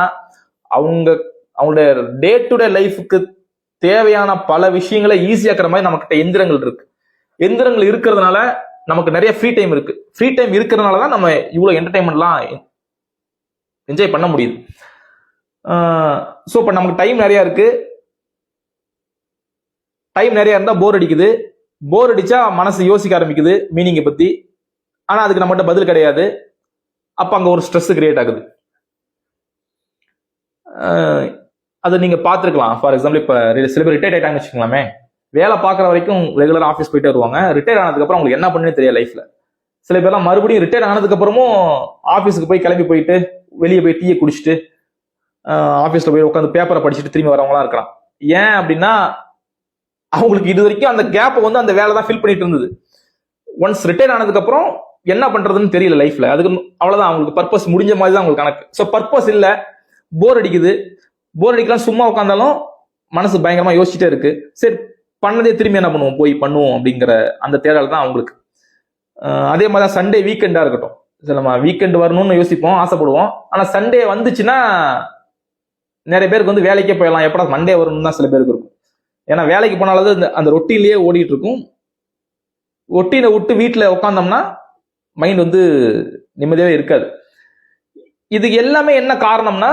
அவங்களுடைய டே டு டே லைஃபுக்கு தேவையான பல விஷயங்களை ஈஸியாக்குற மாதிரி நமக்கிட்ட எந்திரங்கள் இருக்கு. எந்திரங்கள் இருக்கிறதுனால நமக்கு நிறைய ஃப்ரீ டைம் இருக்கு. ஃப்ரீ டைம் இருக்கிறதுனால தான் நம்ம இவ்வளவு என்டர்டைன்மெண்ட்லாம் என்ஜாய் பண்ண முடியுது. ஸோ இப்போ நமக்கு டைம் நிறைய இருக்கு. டைம் நிறைய இருந்தா போர் அடிக்குது. போர் அடிச்சா மனசு யோசிக்க ஆரம்பிக்குது மீனிங்கை பத்தி. ஆனா அதுக்கு நம்மகிட்ட பதில் கிடையாது. அப்ப அங்க ஒரு ஸ்ட்ரெஸ் கிரியேட் ஆகுது. அதை நீங்க பார்த்துருக்கலாம். ஃபார் எக்ஸாம்பிள் இப்ப சில பேர் ரிட்டையர்ட் ஆயிட்டாங்கன்னு வச்சுக்கலாமே, வேலை பார்க்குற வரைக்கும் ரெகுலர் ஆஃபீஸ் போயிட்டே வருவாங்க. ரிட்டையர் ஆனதுக்கு அப்புறம் உங்களுக்கு என்ன பண்ணுன்னு தெரியாது லைஃப்ல. சில பேர்லாம் மறுபடியும் ரிட்டையர் ஆனதுக்கு அப்புறமும் ஆஃபீஸுக்கு போய் கிளம்பி போயிட்டு வெளியே போய் டீயை குடிச்சிட்டு ஆஃபீஸ்ல போய் உட்காந்து பேப்பரை படிச்சுட்டு திரும்பி வரவங்களாம் இருக்கலாம். ஏன் அப்படின்னா அவங்களுக்கு இது வரைக்கும் அந்த கேப்பை வந்து அந்த வேலை தான் ஃபில் பண்ணிட்டு இருந்தது. ஒன்ஸ் ரிட்டையர் ஆனதுக்கு அப்புறம் என்ன பண்றதுன்னு தெரியல லைஃப்ல. அதுக்கு அவ்வளவுதான், அவங்களுக்கு பர்பஸ் முடிஞ்ச மாதிரி தான் அவங்களுக்கு கணக்கு. ஸோ பர்பஸ் இல்லை, போர் அடிக்குது. போர் அடிக்கலாம், சும்மா உட்காந்தாலும் மனசு பயங்கரமா யோசிச்சுட்டே இருக்கு. சரி பண்ணதே திரும்பி என்ன பண்ணுவோம், போய் பண்ணுவோம் அப்படிங்கிற அந்த தேடல் தான் அவங்களுக்கு. அதே மாதிரி தான் சண்டே வீக்கெண்டா இருக்கட்டும். நம்ம வீக்கெண்ட் வரணும்னு யோசிப்போம், ஆசைப்படுவோம். ஆனா சண்டே வந்துச்சுன்னா நிறைய பேருக்கு வந்து வேலைக்கே போயிடலாம், எப்படா மண்டே வரணும்னு தான் சில பேருக்கு இருக்கும். ஏன்னா வேலைக்கு போனாலும் அந்த ரொட்டீன்லயே ஓடிட்டு இருக்கும். ரொட்டீனை விட்டு வீட்டுல உட்காந்தோம்னா மைண்ட் வந்து நிம்மதியாவே இருக்காது. இது எல்லாமே என்ன காரணம்னா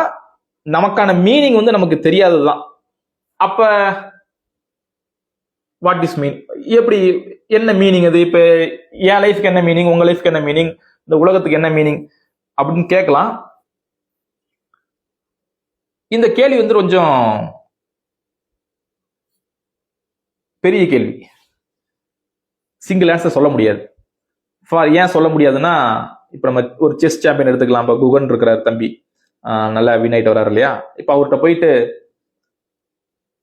நமக்கான மீனிங் வந்து நமக்கு தெரியாததுதான். அப்ப வாட் இஸ் மீன், எப்படி என்ன மீனிங் அது? இப்ப என் லைஃப்க்கு என்ன மீனிங், உங்க லைஃப்க்கு என்ன மீனிங், இந்த உலகத்துக்கு என்ன மீனிங் அப்படின்னு கேட்கலாம். இந்த கேள்வி வந்து கொஞ்சம் பெரிய கேள்வி. சிங்கிள் ஆன்சர் சொல்ல முடியாது. ஏன் சொல்ல முடியாதுன்னா, இப்ப நம்ம ஒரு செஸ் சாம்பியன் எடுத்துக்கலாம். இப்ப குகன் இருக்கிறார் தம்பி, நல்லா வின் ஆயிட்டு வர்றாரு இல்லையா? இப்ப அவர்கிட்ட போயிட்டு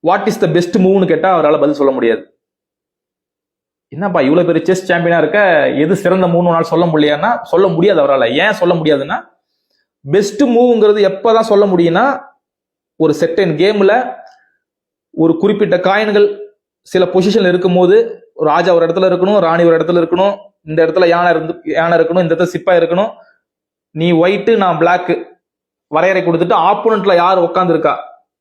வாட் இஸ் த பெஸ்ட் மூவ்னு கேட்டா அவரால் பதில் சொல்ல முடியாது. என்னப்பா இவ்வளவு பெரிய செஸ் சாம்பியனா இருக்க, எது சிறந்த மூவ்னு சொல்ல முடியலன்னா சொல்ல முடியாது அவரால். ஏன் சொல்ல முடியாதுன்னா, பெஸ்ட் மூவ்ங்கிறது எப்பதான் சொல்ல முடியும்னா, ஒரு செகண்ட் கேம்ல ஒரு குறிப்பிட்ட காயின்கள் சில பொசிஷன்ல இருக்கும்போது, ராஜா ஒரு இடத்துல இருக்கணும், ராணி ஒரு இடத்துல இருக்கணும், இந்த இடத்துல யானை இருக்கணும், இந்த இடத்துல சிப்பா இருக்கணும், நீ ஒயிட்டு நான் பிளாக் வரையறை கொடுத்துட்டு ஆப்போனன்ட்ல யார் உட்கார்ந்து இருக்கா,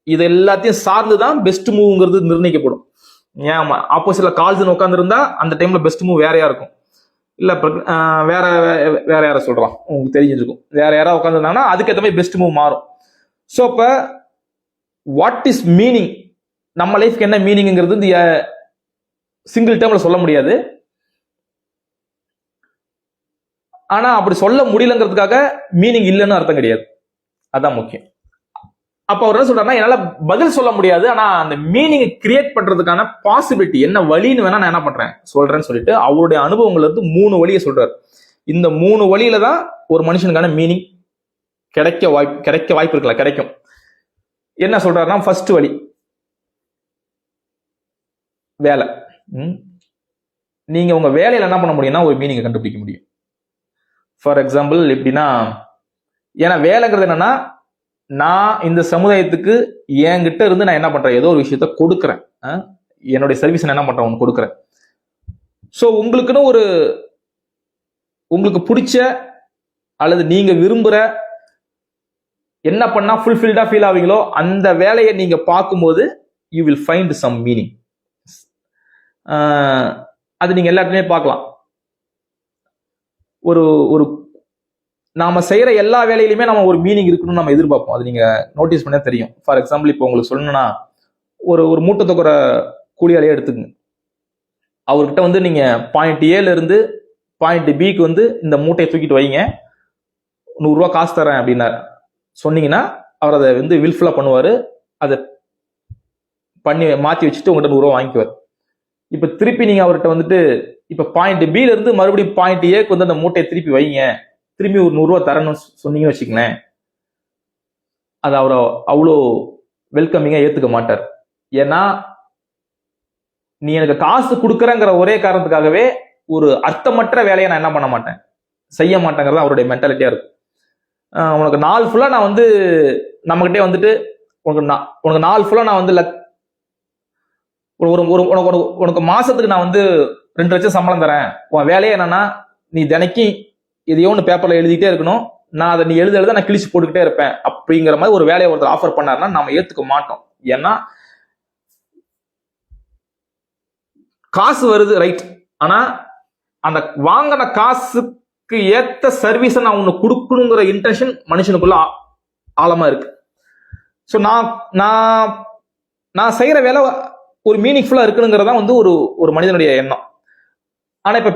இது எல்லாத்தையும் சார்ந்துதான் பெஸ்ட் மூவ்ங்கிறது நிர்ணயிக்கப்படும். ஏன் ஆப்போசிட்ல கால்ஸ் உட்கார்ந்து இருந்தா அந்த டைம்ல பெஸ்ட் மூவ் வேறையா இருக்கும். இல்ல வேற யார சொல்றான் உங்களுக்கு தெரிஞ்சிருக்கும். வேற யாராவது உட்காந்துருந்தாங்கன்னா அதுக்கேற்ற மாதிரி பெஸ்ட் மூவ் மாறும். ஸோ அப்ப வாட் இஸ் மீனிங், நம்ம லைஃப்க்கு என்ன மீனிங்கிறது இந்த சிங்கிள் டேர்ம்ல சொல்ல முடியாது. ஆனா அப்படி சொல்ல முடியலங்கிறதுக்காக மீனிங் இல்லைன்னு அர்த்தம் கிடையாது. அதான் முக்கியம். அப்ப அவர் என்ன சொல்றாருன்னா, என்னால பதில் சொல்ல முடியாது, ஆனா அந்த மீனிங் கிரியேட் பண்றதுக்கான பாசிபிலிட்டி என்ன வழின்னு வேணா நான் என்ன பண்றேன் சொல்றேன்னு சொல்லிட்டு அவருடைய அனுபவங்கள்ல இருந்து 3 வழியை சொல்றாரு. இந்த 3 வழியில தான் ஒரு மனுஷனுக்கான மீனிங் கிடைக்க வாய்ப்பு இருக்கலாம், கிடைக்கும். என்ன சொல்றாருன்னா, ஃபர்ஸ்ட் வழி வேலை. நீங்க உங்க வேலையில என்ன பண்ண முடியும்னா ஒரு மீனிங்கை கண்டுபிடிக்க முடியும். ஃபார் எக்ஸாம்பிள் எப்படின்னா, ஏன்னா வேலைங்கிறது என்னன்னா, நான் இந்த சமுதாயத்துக்கு என்கிட்ட இருந்து நான் என்ன பண்றேன், ஏதோ ஒரு விஷயத்த கொடுக்குறேன், என்னுடைய சர்வீஸ் என்ன பண்றேன் ஒன்று கொடுக்குறேன். ஸோ உங்களுக்குன்னு ஒரு உங்களுக்கு பிடிச்ச அல்லது நீங்க விரும்புற என்ன பண்ணா ஃபுல்ஃபில்டா ஃபீல் ஆவீங்களோ அந்த வேலையை நீங்க பார்க்கும்போது you will find some meaning. அது நீங்க எல்லாத்துலயுமே பார்க்கலாம். ஒரு ஒரு நாம செய்யற எல்லா வேலையிலுமே நம்ம ஒரு மீனிங் இருக்கணும்னு நம்ம எதிர்பார்ப்போம். அது நீங்க நோட்டீஸ் பண்ண தெரியும். ஃபார் எக்ஸாம்பிள் இப்போ உங்களுக்கு சொல்லணும்னா, ஒரு மூட்டை தூக்குற கூலியாலேயே எடுத்துக்கங்க. அவர்கிட்ட வந்து நீங்க பாயிண்ட் ஏல இருந்து பாயிண்ட் பிக்கு வந்து இந்த மூட்டையை தூக்கிட்டு வைங்க, 100 ரூபா காசு தரேன் அப்படின்னாரு. சொன்னீங்கன்னா அவர் அதை வந்து வில்ஃபுல்லா பண்ணுவாரு. அதை பண்ணி மாத்தி வச்சுட்டு உங்கள்கிட்ட 100 ரூபா வாங்கிக்குவார். இப்ப திருப்பி நீங்க அவர்கிட்ட வந்துட்டு இப்ப பாயிண்ட் பில இருந்து மறுபடியும் பாயிண்ட் ஏக்கு வந்து அந்த மூட்டையை திருப்பி வைங்க, திரும்பி ஒரு 100 ரூபா தரணும்னு சொன்னீங்கன்னு வச்சுக்கங்களேன், அது அவரை அவ்வளோ வெல்கமிங்கா ஏத்துக்க மாட்டார். ஏன்னா நீ எனக்கு காசு கொடுக்குறங்கிற ஒரே காரணத்துக்காகவே ஒரு அர்த்தமற்ற வேலையை நான் என்ன பண்ண மாட்டேன், செய்ய மாட்டேங்கிறது அவருடைய மென்டாலிட்டியா இருக்கும். உனக்கு நாள் ஃபுல்லா நான் வந்து நம்மகிட்டே வந்துட்டு உனக்கு நாள் ஃபுல்லா நான் வந்து உனக்கு மாசத்துக்கு நான் வந்து 2 லட்சம் சம்பளம் தரேன், உன் வேலையே என்னன்னா நீ தினைக்கும் எதையோ ஒன்று பேப்பர்ல எழுதிட்டே இருக்கணும், நான் அதை நீ எழுத நான் கிழிச்சு போட்டுக்கிட்டே இருப்பேன் அப்படிங்கிற மாதிரி ஒரு வேலையை ஒருத்தர் ஆஃபர் பண்ணாருன்னா நம்ம ஏத்துக்க மாட்டோம். ஏன்னா காசு வருது ரைட், ஆனா அந்த வாங்கின காசுக்கு ஏத்த சர்வீஸை நான் உன்னை கொடுக்கணுங்கிற இன்டென்ஷன் மனுஷனுக்குள்ள ஆழமா இருக்கு. ஸோ நான் செய்யற வேலை ஒரு மீனிங்ஃபுல்லா இருக்கணுங்கிறதா வந்து ஒரு மனிதனுடைய எண்ணம். ஆனா இப்ப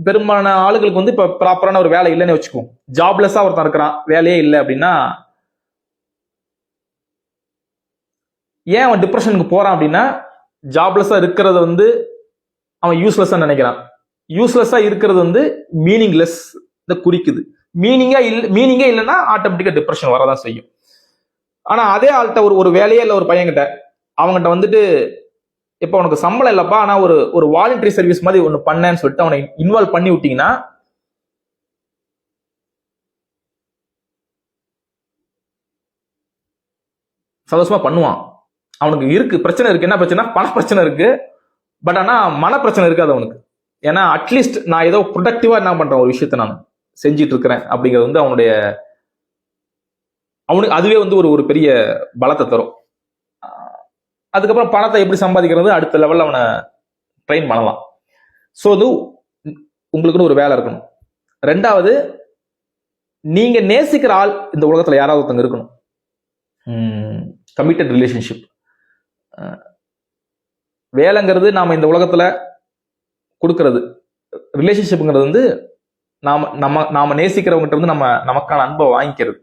பெரும்பாலான ஆளுகளுக்கு வந்து இப்ப ப்ராப்பரான ஒரு வேலை இல்லைன்னு வச்சுக்குவோம், ஜாப்லெஸ்ஸா ஒருத்தன் இருக்கிறான், வேலையே இல்லை அப்படின்னா ஏன் அவன் டிப்ரெஷனுக்கு போறான் அப்படின்னா ஜாப்லெஸ்ஸா இருக்கிறது வந்து அவன் யூஸ்லெஸ்ஸா நினைக்கிறான். யூஸ்லெஸ்ஸா இருக்கிறது வந்து மீனிங்லெஸ் குறிக்குது. மீனிங்கே இல்லைன்னா ஆட்டோமேட்டிக்கா டிப்ரெஷன் வரதான் செய்யும். ஆனா அதே ஆள்கிட்ட ஒரு வேலையே இல்லை ஒரு பையன்கிட்ட, அவங்ககிட்ட வந்துட்டு இப்ப உனக்கு சம்பளம் இல்லப்பா, ஆனா ஒரு வாலண்டரி சர்வீஸ் மாதிரி ஒண்ணு பண்ணேன்னு சொல்லிட்டு அவனை இன்வால்வ் பண்ணி விட்டீங்கன்னா சந்தோஷமா பண்ணுவான். அவனுக்கு இருக்கு பிரச்சனை இருக்கு, என்ன பிரச்சனை, பண பிரச்சனை இருக்கு, பட் ஆனா மன பிரச்சனை இருக்காது அவனுக்கு. ஏன்னா அட்லீஸ்ட் நான் ஏதோ ப்ரொடக்டிவா என்ன பண்றேன், ஒரு விஷயத்த நான் செஞ்சிட்டு இருக்கிறேன் அப்படிங்கிறது வந்து அவனுக்கு அதுவே வந்து ஒரு பெரிய பலத்தை தரும். அதுக்கப்புறம் பணத்தை எப்படி சம்பாதிக்கிறது அடுத்த லெவல்ல அவனை ட்ரெயின் பண்ணலாம். ஸோ அது உங்களுக்குன்னு ஒரு வேலை இருக்கணும். 2வது, நீங்க நேசிக்கிற ஆள் இந்த உலகத்துல யாராவது ஒருத்தங்க இருக்கணும். Committed relationship. வேலைங்கிறது நாம இந்த உலகத்துல கொடுக்கறது, ரிலேஷன்ஷிப்ங்கிறது வந்து நாம நேசிக்கிறவங்கிட்ட இருந்து நமக்கான அன்பை வாங்கிக்கிறது.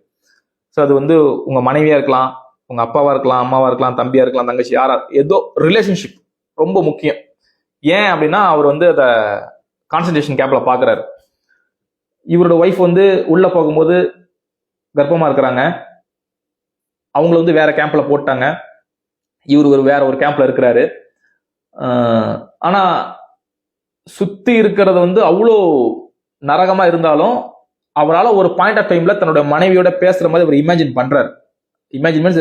ஸோ அது வந்து உங்க மனைவியா இருக்கலாம், உங்க அப்பாவா இருக்கலாம், அம்மாவா இருக்கலாம், தம்பியா இருக்கலாம், தங்கச்சி, யாரா ஏதோ ரிலேஷன்ஷிப் ரொம்ப முக்கியம். ஏன் அப்படின்னா அவர் வந்து அதை கான்சன்ட்ரேஷன் கேம்ப்ல பாக்குறாரு. இவரோட ஒய்ஃப் வந்து உள்ள போகும்போது கர்ப்பமா இருக்கிறாங்க, அவங்கள வந்து வேற கேம்ப்ல போட்டாங்க, இவர் வேற ஒரு கேம்ப்ல இருக்கிறாரு. ஆனா சுத்தி இருக்கிறது வந்து அவ்வளோ நரகமா இருந்தாலும் அவரால் ஒரு பாயிண்ட் ஆஃப் டைம்ல தன்னோட மனைவியோட பேசுற மாதிரி அவர் இமேஜின் பண்றாரு. இமேஜின் மீன்ஸ்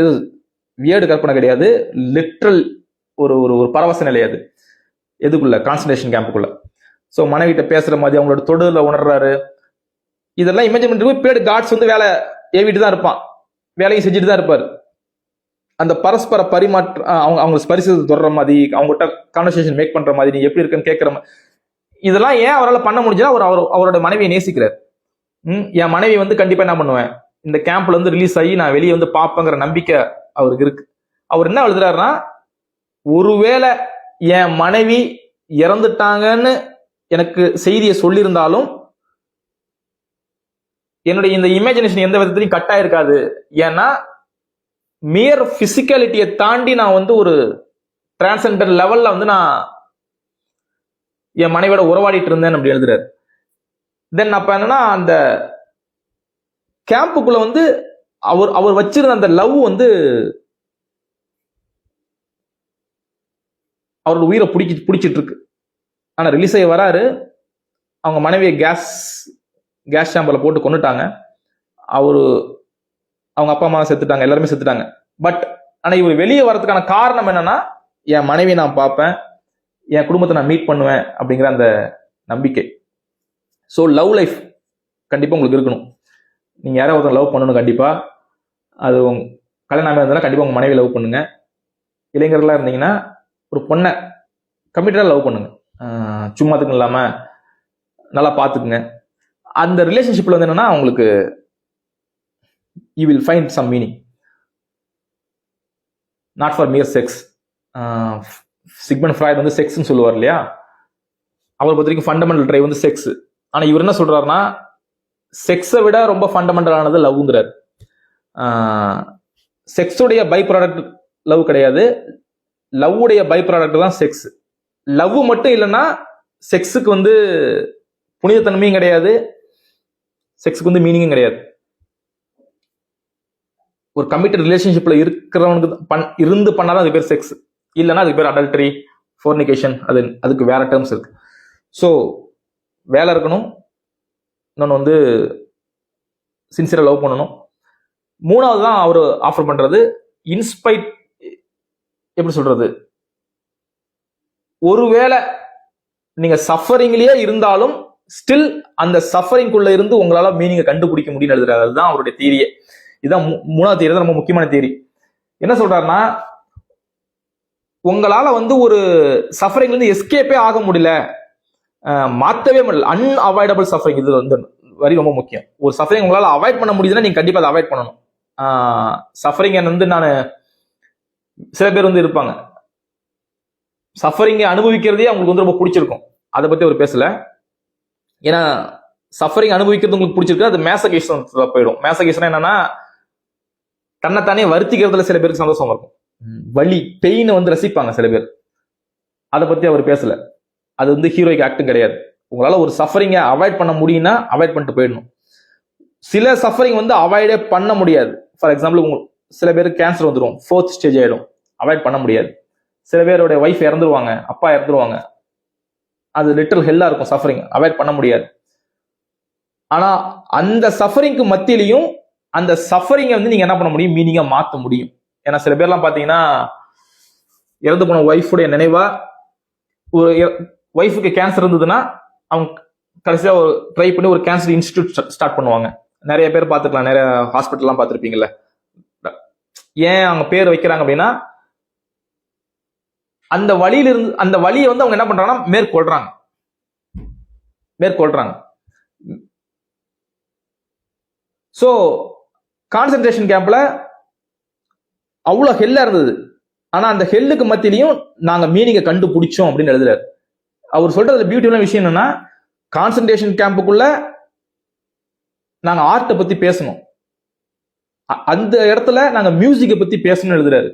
வியர்டு கற்பனை கிடையாது, லிட்ரல் ஒரு பரவச நிலை. அது எதுக்குள்ள, கான்சன்ட்ரேஷன் கேம்புக்குள்ள. ஸோ மனைவிட்ட பேசுற மாதிரி அவங்களோட தொடுதல உணர்றாரு. இதெல்லாம் இமேஜின் பண்ணிட்டு பேடு காட்ஸ் வந்து வேலை ஏவிட்டு தான் இருப்பான், வேலையும் செஞ்சுட்டு தான் இருப்பாரு. அந்த பரஸ்பர பரிமாற்ற அவங்க ஸ்பரிசத்தை தொடர மாதிரி, அவங்ககிட்ட கான்வர்சேஷன் மேக் பண்ற மாதிரி, நீ எப்படி இருக்குன்னு கேட்கற மாதிரி, இதெல்லாம் ஏன் அவரால் பண்ண முடிஞ்சுன்னா அவரோட மனைவியை நேசிக்கிறார். என் மனைவி வந்து கண்டிப்பா என்ன பண்ணுவேன், இந்த கேம்ப்ல இருந்து ரிலீஸ் ஆகி நான் வெளியே வந்து பார்ப்பேங்கிற நம்பிக்கை அவருக்கு இருக்கு. அவர் என்ன எழுதுறாருன்னா, ஒருவேளை என் மனைவி இறந்துட்டாங்கன்னு எனக்கு செய்தியை சொல்லியிருந்தாலும் என்னுடைய இந்த இமேஜினேஷன் எந்த விதத்திலையும் கட் ஆயிருக்காது. ஏன்னா மியர் பிசிக்காலிட்டியை தாண்டி நான் வந்து ஒரு டிரான்செண்டல் லெவல்ல வந்து நான் என் மனைவியோட உறவாடிட்டு இருந்தேன் அப்படி எழுதுறாரு. தென் அப்ப என்னன்னா அந்த கேம்புக்குள்ள வந்து அவர் வச்சிருந்த அந்த லவ் வந்து அவரோட உயிரை பிடிச்சிட்டு இருக்கு. ஆனா ரிலீஸ் ஆகி வராரு, அவங்க மனைவியை கேஸ் சாம்பர்ல போட்டு கொண்டுட்டாங்க. அவங்க அப்பா அம்மா செத்துட்டாங்க, எல்லாருமே செத்துட்டாங்க. பட் ஆனா இவர் வெளியே வர்றதுக்கான காரணம் என்னன்னா, என் மனைவியை நான் பார்ப்பேன், என் குடும்பத்தை நான் மீட் பண்ணுவேன் அப்படிங்கிற அந்த நம்பிக்கை. ஸோ லவ் லைஃப் கண்டிப்பா உங்களுக்கு இருக்கணும். நீங்க யாராவது ஒருத்தர் லவ் பண்ணணும் கண்டிப்பா. அது கல்யாணம் இருந்தாலும் கண்டிப்பா உங்க மனைவி லவ் பண்ணுங்க. இளைஞர்களா இருந்தீங்கன்னா ஒரு பொண்ணை கமிட்டடா லவ் பண்ணுங்க, சும்மாத்துக்கு இல்லாம நல்லா பார்த்துக்குங்க. அந்த ரிலேஷன்ஷிப்ல வந்து என்னன்னா உங்களுக்கு you will find some meaning, not for mere sex. Sigmund Freud வந்து செக்ஸ்ன்னு சொல்லுவார் இல்லையா, அவரை பொறுத்த வரைக்கும் ஃபண்டமெண்டல் ட்ரைவ் வந்து செக்ஸ். ஆனா இவர் என்ன சொல்றாருன்னா, செக்ஸை விட ரொம்ப ஃபண்டமெண்டலானது லவ்ங்கிறார். செக்ஸுடைய பை ப்ராடக்ட் லவ் கிடையாது, லவ் உடைய பை ப்ராடக்ட் தான் செக்ஸ். லவ் மட்டும் இல்லைன்னா செக்ஸுக்கு வந்து புனிதத்தன்மையும் கிடையாது, செக்ஸுக்கு வந்து மீனிங்கும் கிடையாது. ஒரு கமிட்டட் ரிலேஷன்ஷிப்ல இருக்கிறவனுக்கு இருந்து பண்ணாதான் அது பேர் செக்ஸ், இல்லைன்னா அதுக்கு பேர் அடல்டரி, ஃபோர்னிகேஷன், அதுக்கு வேற டேர்ம்ஸ் இருக்கு. ஸோ வேலை இருக்கணும், இன்னொன்று வந்து சின்சியரா லவ் பண்ணணும். மூணாவது தான் அவர் ஆஃபர் பண்றது இன்ஸ்பைட், எப்படி சொல்றது, ஒருவேளை நீங்க சஃபரிங்லயே இருந்தாலும் ஸ்டில் அந்த சஃபரிங்குள்ள இருந்து உங்களால மீனிங்கை கண்டுபிடிக்க முடியும் எழுதுறாரு. அதுதான் அவருடைய தியரியே. இதுதான் மூணாவது தியரி தான் ரொம்ப முக்கியமான தியரி. என்ன சொல்றாருன்னா, உங்களால வந்து ஒரு சஃபரிங்ல இருந்து எஸ்கேப்பே ஆக முடியல, மாத்தவே முடியல, அன்அவாய்டபிள் சஃபரிங், இது வந்து வரி ரொம்ப முக்கியம். ஒரு சஃபரிங் உங்களால அவாய்ட் பண்ண முடியுதுன்னா நீங்க கண்டிப்பா அதை அவாய்ட் பண்ணணும். சஃபரிங் வந்து நான் சில பேர் வந்து இருப்பாங்க, சஃபரிங்கை அனுபவிக்கிறதே அவங்களுக்கு வந்து ரொம்ப பிடிச்சிருக்கும், அதை பத்தி அவர் பேசல. ஏன்னா சஃபரிங் அனுபவிக்கிறது உங்களுக்கு பிடிச்சிருக்கு, அது மேசகேஷன்ல போயிடும். மேசகேஷன் என்னன்னா தன்னைத்தானே வருத்திக்கிறதுல சில பேருக்கு சந்தோஷம் இருக்கும், வலி பெயின் வந்து ரசிப்பாங்க சில பேர், அதை பத்தி அவர் பேசல. அது வந்து ஹீரோய்க்கு ஆக்டும் கிடையாது. உங்களால ஒரு சஃபரிங்கை அவாய்ட் பண்ண முடியும்னா அவாய்ட் பண்ணிட்டு போயிடணும். சில சஃபரிங் வந்து அவாய்டே பண்ண முடியாது. ஃபார் எக்ஸாம்பிள், சில பேருக்கு கேன்சர் வந்துடும், 4th ஸ்டேஜ் ஆயிடும், அவாய்ட் பண்ண முடியாது. சில பேரோட ஒய்ஃப் இறந்துருவாங்க, அப்பா இறந்துருவாங்க, அது லிட்டில் ஹெல்லா இருக்கும், சஃபரிங் அவாய்ட் பண்ண முடியாது. ஆனா அந்த சஃபரிங்க்கு மத்தியிலையும் அந்த சஃபரிங்கை வந்து நீங்க என்ன பண்ண முடியும், மீனிங்கா மாற்ற முடியும். ஏன்னா சில பேர்லாம் பாத்தீங்கன்னா இறந்து போன ஒய்ஃபுடைய நினைவா, ஒரு ஒய்ஃபுக்கு கேன்சர் இருந்ததுன்னா அவங்க கடைசியா ஒரு ட்ரை பண்ணி ஒரு கேன்சர் இன்ஸ்டிடியூட் ஸ்டார்ட் பண்ணுவாங்க. நிறைய பேர் பார்த்துக்கலாம், நிறைய ஹாஸ்பிட்டல்லாம் பார்த்துருப்பீங்கல்ல. ஏன் அவங்க பேர் வைக்கிறாங்க அப்படின்னா, அந்த வழியிலிருந்து அந்த வழியை வந்து அவங்க என்ன பண்றாங்கன்னா மேற்கொள்றாங்க. சோ கான்சென்ட்ரேஷன் கேம்ப்ல அவ்வளவு ஹெல்லா இருந்தது, ஆனா அந்த ஹெல்லுக்கு மத்தியிலையும் நாங்க மீனிங்கை கண்டுபிடிச்சோம் அப்படின்னு எழுதுறாரு. அவர் சொல்றது பியூட்டிஃபுல்லான விஷயம் என்னன்னா, கான்சென்ட்ரேஷன் கேம்புக்குள்ள நாங்க ஆர்ட்டை பத்தி பேசணும், அந்த இடத்துல நாங்க மியூசிக்கை பத்தி பேசணும்னு எழுதுறாரு.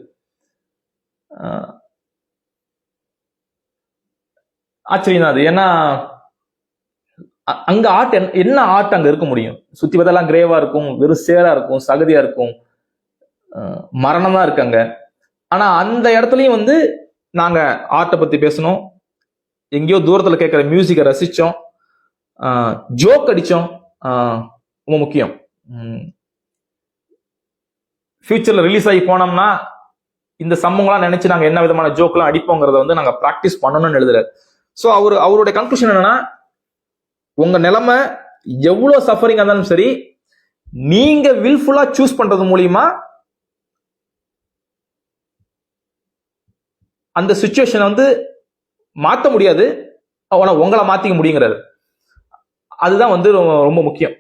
ஆச்சரியம் தான் அது. ஏன்னா அங்க ஆர்ட் என்ன ஆர்ட் அங்க இருக்க முடியும்? சுத்தி பார்த்தெல்லாம் கிரேவா இருக்கும், வெறும் சேரா இருக்கும், சகதியா இருக்கும், மரணம் தான் இருக்கு அங்க. ஆனா அந்த இடத்துலயும் வந்து நாங்க ஆர்ட்டை பத்தி பேசணும், எங்கேயோ தூரத்துல கேட்கிற மியூசிக்கை ரசிச்சோம், ஜோக் அடிச்சோம். ரொம்ப முக்கியம். ஃபியூச்சர்ல ரிலீஸ் ஆகி போனோம்னா இந்த சம்பவங்களாம் நினைச்சு நாங்க என்ன விதமான ஜோக்லாம் அடிப்போங்கிறத வந்து நாங்க பிராக்டிஸ் பண்ணணும்னு எழுதுறாரு. ஸோ அவருடைய கன்க்ளூஷன் என்னன்னா, உங்க நிலைமை எவ்வளவு சஃபரிங் இருந்தாலும் சரி, நீங்க வில்ஃபுல்லா சூஸ் பண்றது மூலியமா அந்த சிச்சுவேஷனை வந்து மாற்ற முடியாது, ஆனா உங்களை மாத்திக்க முடியுங்கிறாரு. அதுதான் வந்து ரொம்ப முக்கியம்.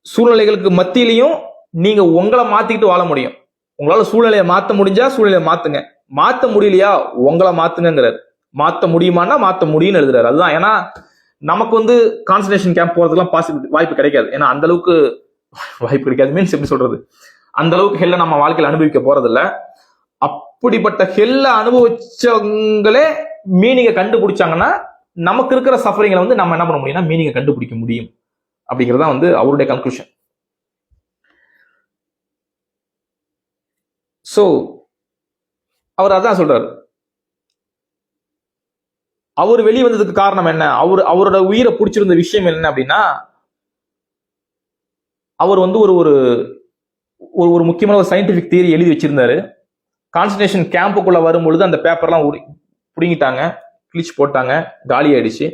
சூழ்நிலைகளுக்கு மத்தியிலையும் நீங்க உங்களை மாத்திக்கிட்டு வாழ முடியும். உங்களால சூழ்நிலையை மாத்த முடிஞ்சா சூழ்நிலையை மாத்துங்க, மாத்த முடியலையா உங்களை மாத்துங்கிறாரு. மாத்த முடியுமான்னா மாத்த முடியும்னு எழுதுறாரு. அதுதான். ஏன்னா நமக்கு வந்து கான்சன்ட்ரேஷன் கேம்ப் போறதுக்குலாம் வாய்ப்பு கிடைக்காது. ஏன்னா அந்த அளவுக்கு வாய்ப்பு கிடைக்காது, மீன்ஸ் எப்படி சொல்றது, அந்த அளவுக்கு ஹெல்ல நம்ம வாழ்க்கையில் அனுபவிக்க போறதில்ல. அப்படிப்பட்ட ஹெல்ல அனுபவிச்சவங்களே மீனிங்கை கண்டுபிடிச்சாங்கன்னா நமக்கு இருக்கிற சஃபரிங்களை வந்து நம்ம என்ன பண்ண முடியும்னா மீனிங்கை கண்டுபிடிக்க முடியும் அப்படிங்கிறதா வந்து அவருடைய கன்க்ளூஷன். சோ அவர் அதான் சொல்றாரு. அவர் வெளியே வந்ததுக்கு காரணம் என்ன, அவரோட உயிரை பிடிச்சிருந்த விஷயம் என்ன அப்படின்னா, அவர் வந்து ஒரு ஒரு முக்கியமான ஒரு சயின்டிபிக் தியரி எழுதி வச்சிருந்தாரு. கான்சன்ட்ரேஷன் கேம்புக்குள்ள வரும்பொழுது அந்த பேப்பர்லாம் பிடிங்கிட்டாங்க, கிழிச்சு போட்டாங்க, காலி ஆயிடுச்சு.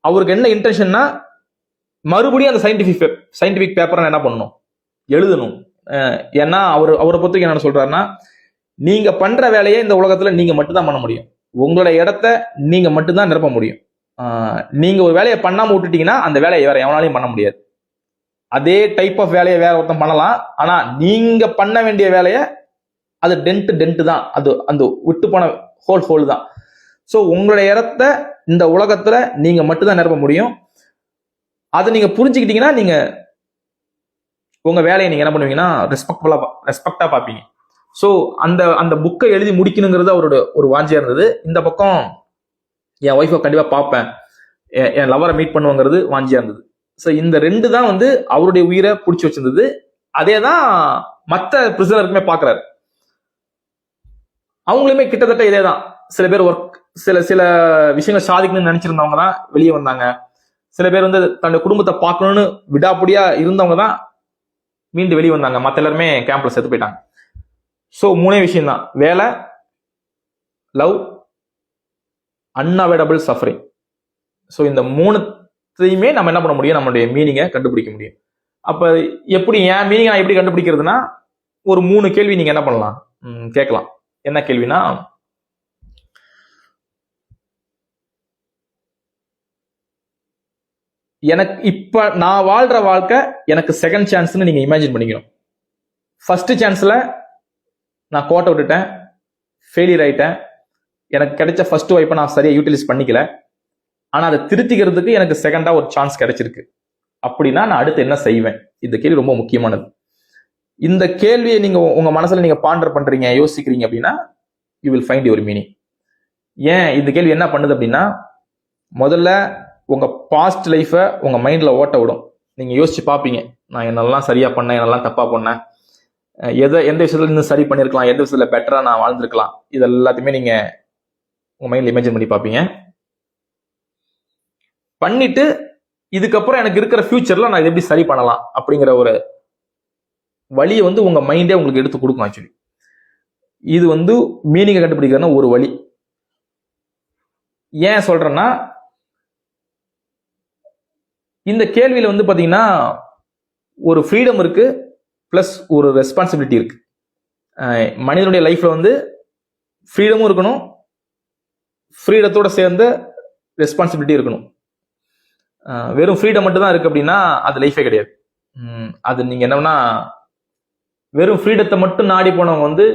அவருக்கு என்ன இன்டென்ஷன்னா, மறுபடியும் அந்த சயின்டிபிக் பேப்பரை என்ன பண்ணணும், எழுதணும். ஏன்னா அவரை பொறுத்தவரைக்கும் என்ன சொல்றாருன்னா, நீங்க பண்ற வேலையை இந்த உலகத்துல நீங்க மட்டும்தான் பண்ண முடியும், உங்களோட இடத்த நீங்க மட்டும்தான் நிரப்ப முடியும். நீங்க ஒரு வேலையை பண்ணாம விட்டுட்டீங்கன்னா அந்த வேலையை வேற எவனாலையும் பண்ண முடியாது. அதே டைப் ஆஃப் வேலையை வேற ஒருத்தன் பண்ணலாம், ஆனா நீங்க பண்ண வேண்டிய வேலையை அது டென்ட் தான், அது அந்த விட்டு போன ஹோல் தான். ஸோ உங்களுடைய இடத்த இந்த உலகத்துல நீங்க மட்டும்தான் நிரப்ப முடியும். அதை நீங்க புரிஞ்சுக்கிட்டீங்கன்னா நீங்க உங்க வேலையை நீங்க என்ன பண்ணுவீங்கன்னா ரெஸ்பெக்டா பார்ப்பீங்க. ஸோ அந்த அந்த புக்கை எழுதி முடிக்கணுங்கிறது அவரோட ஒரு வாஞ்சியா இருந்தது. இந்த பக்கம் என் ஒய்ஃபை கண்டிப்பா பார்ப்பேன், என் லவரை மீட் பண்ணுவாங்கிறது வாஞ்சியா இருந்தது. ஸோ இந்த ரெண்டு தான் வந்து அவருடைய உயிரை பிடிச்சி வச்சிருந்தது. அதே தான் மற்ற பிரிசனருக்குமே பார்க்கறாரு. அவங்களுமே கிட்டத்தட்ட இதே தான். சில பேர் சில விஷயங்கள் சாதிக்கணும்னு நினைச்சிருந்தவங்க தான் வெளியே வந்தாங்க. சில பேர் வந்து தன்னுடைய குடும்பத்தை பார்க்கணும்னு விடாப்படியா இருந்தவங்க தான் மீண்டு வெளியே வந்தாங்க. மற்ற எல்லாருமே கேம்ப்ல செத்து போயிட்டாங்க. ஸோ 3 விஷயம் தான்: வேலை, லவ், அன்அவாய்டபிள் சஃபரிங். ஸோ இந்த 3த்தையுமே நம்ம என்ன பண்ண முடியும், நம்மளுடைய மீனிங்கை கண்டுபிடிக்க முடியும். அப்ப எப்படி என் மீனிங் நான் எப்படி கண்டுபிடிக்கிறதுனா, ஒரு 3 கேள்வி நீங்க என்ன பண்ணலாம் கேட்கலாம். என்ன கேள்வினா, எனக்கு இப்ப நான் வாழ்ற வாழ்க்கை எனக்கு செகண்ட் சான்ஸ்னு நீங்க இமேஜின் பண்ணிக்கணும். ஃபர்ஸ்ட் சான்ஸ்ல நான் கோட்டை விட்டுட்டேன், ஃபெயிலியர் ஆயிட்டேன், எனக்கு கிடைச்ச ஃபர்ஸ்ட் வாய்ப்பை நான் சரியா யூட்டிலைஸ் பண்ணிக்கல, ஆனா அதை திருத்திக்கிறதுக்கு எனக்கு செகண்டா ஒரு சான்ஸ் கிடைச்சிருக்கு. அப்படின்னா நான் அடுத்து என்ன செய்வேன்? இந்த கேள்வி ரொம்ப முக்கியமானது. இந்த கேள்வியை நீங்க உங்க மனசுல நீங்க பாண்டர் பண்றீங்க, யோசிக்கிறீங்க அப்படின்னா you will find your meaning. ஏன் இந்த கேள்வி என்ன பண்ணுது அப்படின்னா, முதல்ல உங்க பாஸ்ட் லைஃபை உங்க மைண்ட்ல ஓட்ட விடும். நீங்க யோசிச்சு பார்ப்பீங்க, நான் என்னெல்லாம் சரியா பண்ணேன், என்னெல்லாம் தப்பா பண்ணேன், எந்த விஷயத்துல இன்னும் சரி பண்ணிருக்கலாம், எந்த விஷயத்துல பெட்டரா நான் வாழ்ந்திருக்கலாம், இது எல்லாத்தையுமே நீங்க உங்க மைண்ட்ல இமேஜின் பண்ணி பார்ப்பீங்க. பண்ணிட்டு இதுக்கப்புறம் எனக்கு இருக்கிற ஃபியூச்சர்ல நான் இதை எப்படி சரி பண்ணலாம் அப்படிங்கிற ஒரு வழியை வந்து உங்க மைண்டே உங்களுக்கு எடுத்து கொடுக்கும். ஆக்சுவலி இது வந்து மீனிங்கை கண்டுபிடிக்கிறதுனா ஒரு வழி. ஏன் சொல்றேன்னா, இந்த கேள்வியில வந்து பாத்தீங்கன்னா ஒரு ஃப்ரீடம் இருக்கு, பிளஸ் ஒரு ரெஸ்பான்சிபிலிட்டி இருக்கு. மனிதனுடைய லைஃப்ல வந்து ஃப்ரீடமும் இருக்கணும், ஃப்ரீடத்தோட சேர்ந்த ரெஸ்பான்சிபிலிட்டி இருக்கணும். வெறும் ஃப்ரீடம் மட்டும் தான் இருக்கு அப்படின்னா அது லைஃபே கிடையாது. அது நீங்க என்னன்னா, வெறும் ஃப்ரீடத்தை மட்டும் நாடி போனவங்க வந்து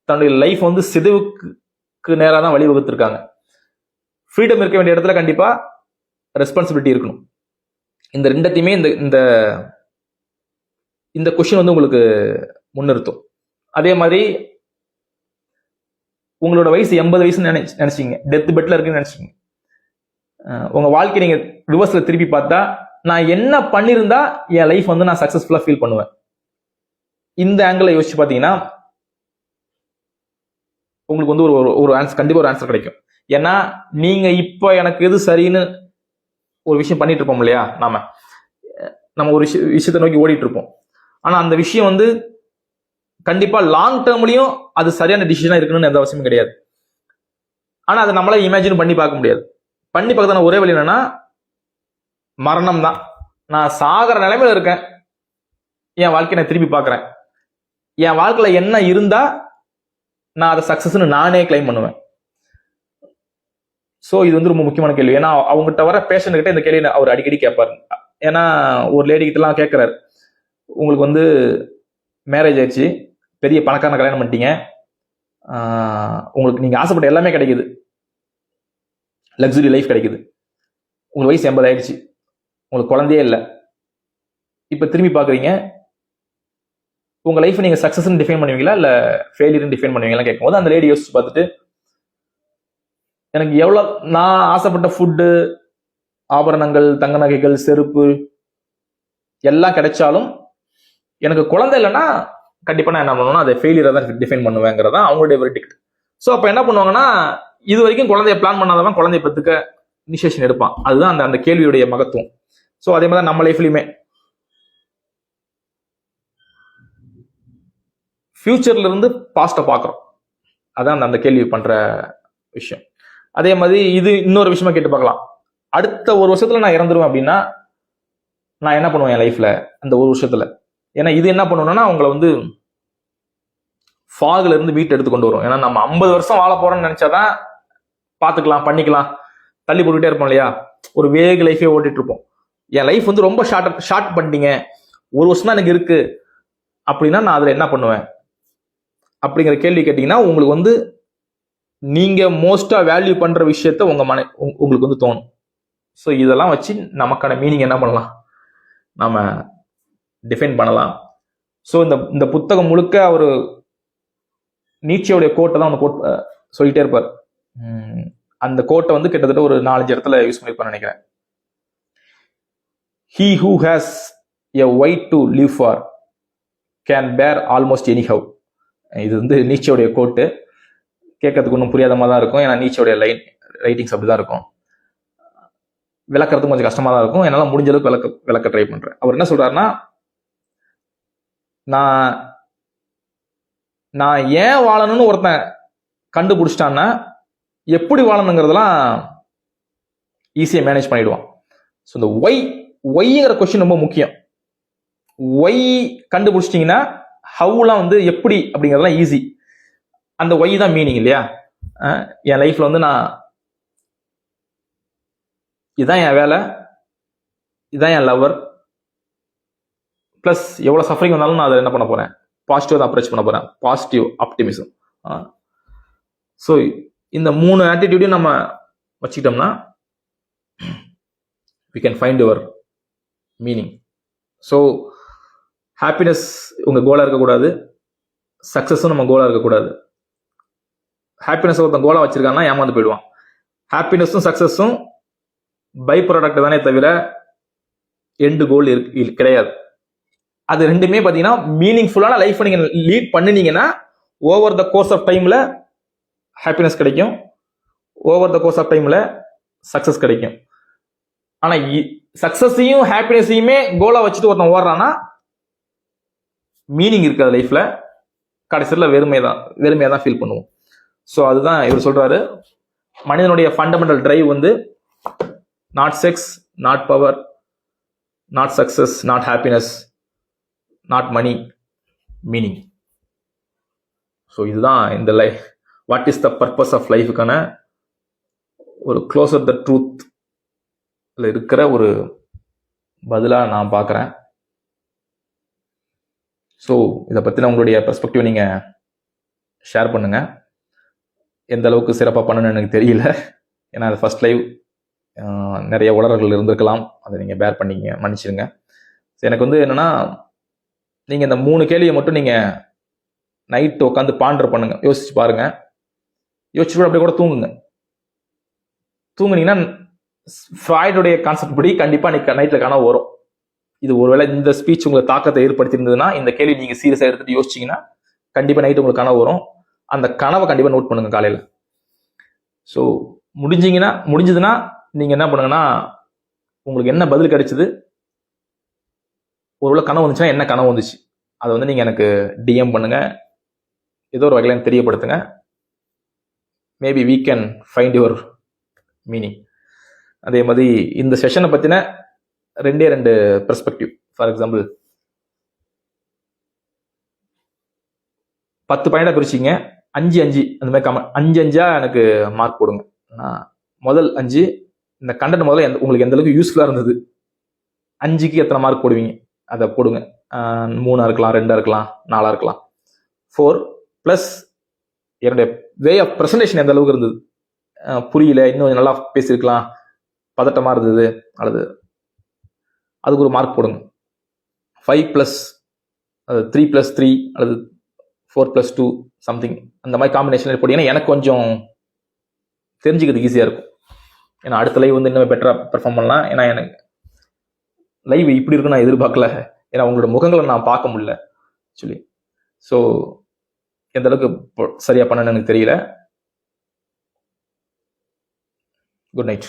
தன்னுடைய லைஃப் வந்து சிதைவுக்கு நேராக தான் வழிவகுத்திருக்காங்க. ஃப்ரீடம் இருக்க வேண்டிய இடத்துல கண்டிப்பா ரெஸ்பான்சிபிலிட்டி இருக்கணும். இந்த ரெண்டத்தையுமே இந்த இந்த கொஸ்டின் வந்து உங்களுக்கு முன்னிறுத்தும். அதே மாதிரி உங்களோட வயசு 80 வயசுன்னு நினைச்சீங்க, டெத் பெட்ல இருக்குன்னு நினைச்சீங்க. உங்க வாழ்க்கை நீங்க ரிவர்ஸ்ல திருப்பி பார்த்தா, நான் என்ன பண்ணிருந்தா என் லைஃப் வந்து நான் சக்சஸ்ஃபுல்லா ஃபீல் பண்ணுவேன், இந்த ஆங்கிள் யோசிச்சு பாத்தீங்கன்னா உங்களுக்கு வந்து ஒரு ஆன்சர், கண்டிப்பா ஒரு ஆன்சர் கிடைக்கும். ஏன்னா நீங்க இப்ப எனக்கு எது சரின்னு ஒரு விஷயம் பண்ணிட்டு இருப்போம் இல்லையா, நம்ம ஒரு விஷயத்தை நோக்கி ஓடிட்டு இருப்போம். ஆனா அந்த விஷயம் வந்து கண்டிப்பா லாங் டேர்ம்லயும் அது சரியான டிசிஷனா இருக்கணும்னு எந்த அவசியமும் கிடையாது. ஆனா அதை நம்மளால இமேஜின் பண்ணி பார்க்க முடியாது. பண்ணி பார்க்கறதான ஒரே வழி என்னன்னா மரணம் தான். நான் சாகிற நிலைமையில இருக்கேன், என் வாழ்க்கையை நான் திருப்பி பார்க்கறேன், என் வாழ்க்கையில என்ன இருந்தா நான் அதை சக்சஸ்ன்னு நானே கிளைம் பண்ணுவேன். ஸோ இது வந்து ரொம்ப முக்கியமான கேள்வி. ஏன்னா அவங்ககிட்ட வர பேஷண்ட் கிட்ட இந்த கேள்வி அவர் அடிக்கடி கேட்பாரு. ஏன்னா ஒரு லேடி கிட்ட எல்லாம் கேட்கிறாரு, உங்களுக்கு வந்து மேரேஜ் ஆயிடுச்சு, பெரிய பணக்காரன கல்யாணம் பண்ணிட்டீங்க, உங்களுக்கு நீங்க ஆசைப்பட்ட எல்லாமே கிடைக்குது, லக்ஸுரி லைஃப் கிடைக்குது, உங்களுக்கு வயசு 80 ஆயிடுச்சு, உங்களுக்கு குழந்தையே இல்லை, இப்ப திரும்பி பாக்குறீங்க, உங்க லைஃப் நீங்க சக்சஸ் டிஃபைன் பண்ணுவீங்களா இல்ல ஃபெயிலியர் டிஃபைன் பண்ணுவீங்களா கேட்கும்போது அந்த லேடி யோசிச்சு பார்த்துட்டு, எனக்கு எவ்வளவு நான் ஆசைப்பட்ட ஃபுட்டு, ஆபரணங்கள், தங்க நகைகள், செருப்பு எல்லாம் கிடைச்சாலும் எனக்கு குழந்தை இல்லைன்னா கண்டிப்பா நான் என்ன பண்ணுவேன்னா அதை ஃபெயிலியரை தான் டிஃபைன் பண்ணுவேங்கிறதா அவங்களுடைய வெர்டிக்ட். ஸோ அப்ப என்ன பண்ணுவாங்கன்னா, இது வரைக்கும் குழந்தைய பிளான் பண்ணாதவன் குழந்தைய பெற்றுக்க இனிஷியேஷன் எடுப்பான். அதுதான் அந்த அந்த கேள்வியுடைய மகத்துவம். ஸோ அதே மாதிரி நம்ம லைஃப்லயுமே ஃபியூச்சர்ல இருந்து பாஸ்ட பாக்குறோம். அதான் அந்த கேள்வி பண்ற விஷயம். அதே மாதிரி இது இன்னொரு விஷயமா கேட்டு பார்க்கலாம். அடுத்த ஒரு வருஷத்துல நான் இறந்துருவேன் அப்படின்னா நான் என்ன பண்ணுவேன் என் லைஃப்ல அந்த ஒரு வருஷத்துல? ஏன்னா இது என்ன பண்ணுவோம்னா உங்களை வந்து ஃபாக்ல இருந்து வீட்டை எடுத்து கொண்டு வரும். ஏன்னா நம்ம 50 வருஷம் வாழ போறோம்னு நினைச்சாதான் பாத்துக்கலாம், பண்ணிக்கலாம், தள்ளி போட்டுக்கிட்டே இருப்போம் இல்லையா, ஒரு வேக லைஃபே ஓட்டிட்டு இருப்போம். என் லைஃப் வந்து ரொம்ப ஷார்ட் பண்ணிட்டீங்க, ஒரு வருஷம் தான் எனக்கு இருக்கு அப்படின்னா நான் அதுல என்ன பண்ணுவேன் அப்படிங்கிற கேள்வி கேட்டீங்கன்னா உங்களுக்கு வந்து நீங்க மோஸ்டா வேல்யூ பண்ற விஷயத்த உங்களுக்கு வந்து தோணும். ஸோ இதெல்லாம் வச்சு நமக்கான மீனிங் என்ன பண்ணலாம், நாம டிஃபைன் பண்ணலாம். ஸோ இந்த புத்தகம் முழுக்க அவர் நீட்சியோடைய கோட்டை தான் கோட் சொல்லிட்டே இருப்பார். அந்த கோட்டை வந்து கிட்டத்தட்ட ஒரு 4-5 இடத்துல யூஸ் பண்ணிருப்பான்னு நினைக்கிறேன். He who has a why to live for can bear almost anyhow. இது வந்து நீட்சியோடைய கோட்டு. கேட்கறதுக்கு ஒன்றும் புரியாத மாதிரி தான் இருக்கும். ஏன்னா நீட்சியோடைய ரைட்டிங்ஸ் அப்படிதான் இருக்கும். விளக்கறதுக்கு கொஞ்சம் கஷ்டமா தான் இருக்கும். என்னால் முடிஞ்ச அளவுக்கு விளக்க ட்ரை பண்றேன். அவர் என்ன சொல்றாருன்னா, நான் ஏன் வாழணும்னு ஒருத்தன் கண்டுபிடிச்சிட்டான்னா எப்படி வாழணுங்கிறதெல்லாம் ஈஸியாக மேனேஜ் பண்ணிடுவான். ஸோ இந்த ஒய்ங்கிற கொஸ்டின் ரொம்ப முக்கியம். ஒய் கண்டுபிடிச்சிட்டிங்கன்னா ஹவுலாம் வந்து எப்படி அப்படிங்கிறதுலாம் ஈஸி. அந்த ஒய் தான் மீனிங் இல்லையா? என் லைஃப்ல வந்து இதுதான் என் வேலை, இதுதான் என் லவர், ப்ளஸ் எவ்வளோ சஃபரிங் வந்தாலும் நான் அதை என்ன பண்ண போறேன், பாசிட்டிவ் தான் அப்ரோச் பண்ண போறேன். Positive optimism. ஸோ இந்த 3 ஆட்டிடியூடையும் நம்ம வச்சுக்கிட்டோம்னா we can find your meaning. So happiness உங்க கோலா இருக்கக்கூடாது, சக்சஸும் நம்ம கோலா இருக்கக்கூடாது. ஹாப்பினஸ் ஒருத்தன் கோலா வச்சிருக்கான்னா ஏமாந்து போயிடுவான். ஹாப்பினஸும் சக்சஸும் பை ப்ராடக்ட் தானே தவிர எண்டு கோல் கிடையாது. அது ரெண்டுமே பார்த்தீங்கன்னா மீனிங்ஃபுல்லான லைஃப் நீங்க லீட் பண்ணினீங்கன்னா ஓவர் த கோர்ஸ் ஆஃப் டைம்ல ஹாப்பினஸ் கிடைக்கும், ஓவர் த கோர்ஸ் ஆஃப் டைம்ல சக்சஸ் கிடைக்கும். ஆனா சக்சஸையும் ஹாப்பினஸையுமே கோலா வச்சுட்டு ஒருத்தன் ஓடுறான்னா மீனிங் இருக்காது லைஃப்ல. கடைசியில் வெறுமையா தான் ஃபீல் பண்ணுவோம். ஸோ அதுதான் இவர் சொல்றாரு, மனிதனுடைய ஃபண்டமெண்டல் டிரைவ் வந்து not sex, not power, not success, not happiness, not money, meaning. So இதுதான் இந்த life, what is the purpose of லைஃபுக்கான ஒரு க்ளோசர் த ட்ரூத் இருக்கிற ஒரு பதிலா நான் பார்க்குறேன். ஸோ இதை பற்றின உங்களுடைய பெர்ஸ்பெக்டிவ் நீங்கள் ஷேர் பண்ணுங்க. எந்த அளவுக்கு சிறப்பாக பண்ணணும்னு எனக்கு தெரியல. ஏன்னா அது ஃபர்ஸ்ட் லைவ், நிறைய உளறல்கள் இருந்திருக்கலாம். அதை நீங்கள் பேர் பண்ணிங்க, மன்னிச்சிருங்க. எனக்கு வந்து என்னென்னா, நீங்கள் இந்த 3 கேள்வியை மட்டும் நீங்கள் நைட்டு உட்காந்து பாண்டர் பண்ணுங்க, யோசிச்சு பாருங்க. யோசிச்சு அப்படியே கூட தூங்குனீங்கன்னா ஃப்ராய்டுடைய கான்செப்ட் படி கண்டிப்பாக நைட்டில் கனவு வரும். இது ஒருவேளை இந்த ஸ்பீச் உங்களுக்கு தாக்கத்தை ஏற்படுத்தியிருந்ததுன்னா, இந்த கேள்வி நீங்க சீரியஸா எடுத்துட்டு யோசிச்சீங்கன்னா கண்டிப்பா நைட்டு உங்களுக்கு கனவு வரும். அந்த கனவை கண்டிப்பா நோட் பண்ணுங்க காலையில. ஸோ முடிஞ்சதுன்னா நீங்க என்ன பண்ணுங்கன்னா, உங்களுக்கு என்ன பதில் கிடைச்சது, ஒருவேளை கனவு வந்துச்சுன்னா என்ன கனவு வந்துச்சு, அதை வந்து நீங்க எனக்கு டிஎம் பண்ணுங்க, ஏதோ ஒரு வகையில தெரியப்படுத்துங்க. Maybe we can find your meaning. அதே மாதிரி இந்த செஷனை பத்தின 2 பெர்ஸ்பெக்டிவ். ஃபார் எக்ஸாம்பிள் 10 பாயிண்டா பிரிச்சிங்க, 5 அந்த மாதிரி 5 எனக்கு மார்க் போடுங்க. முதல் 5 இந்த கண்டென்ட் முதல்ல உங்களுக்கு எந்த அளவுக்கு யூஸ்ஃபுல்லா இருந்தது, 5க்கு எத்தனை மார்க் போடுவீங்க அதை போடுங்க. 3 இருக்கலாம், 2 இருக்கலாம், 4 இருக்கலாம். 4 பிளஸ் என்னுடைய வே ஆஃப் ப்ரெசன்டேஷன் எந்த அளவுக்கு இருந்தது, புரியல, இன்னும் நல்லா பேசியிருக்கலாம், பதட்டமா இருந்தது, அல்லது அதுக்கு ஒரு மார்க் போடுங்க. 5 பிளஸ் 3 பிளஸ் 3 அல்லது 4 பிளஸ் 2 சம்திங் அந்த மாதிரி காம்பினேஷன் போட்டீங்கன்னா எனக்கு கொஞ்சம் தெரிஞ்சுக்கிறதுக்கு ஈஸியாக இருக்கும். ஏன்னா அடுத்த லைவ் வந்து இன்னும் பெட்டராக பெர்ஃபார்ம் பண்ணலாம். ஏன்னா எனக்கு லைவ் இப்படி இருக்குன்னு நான் எதிர்பார்க்கல. ஏன்னா உங்களோட முகங்களை நான் பார்க்க முடியல ஆக்சுவலி. ஸோ எந்த அளவுக்கு சரியா பண்ணணும்னு எனக்கு தெரியல. Good night.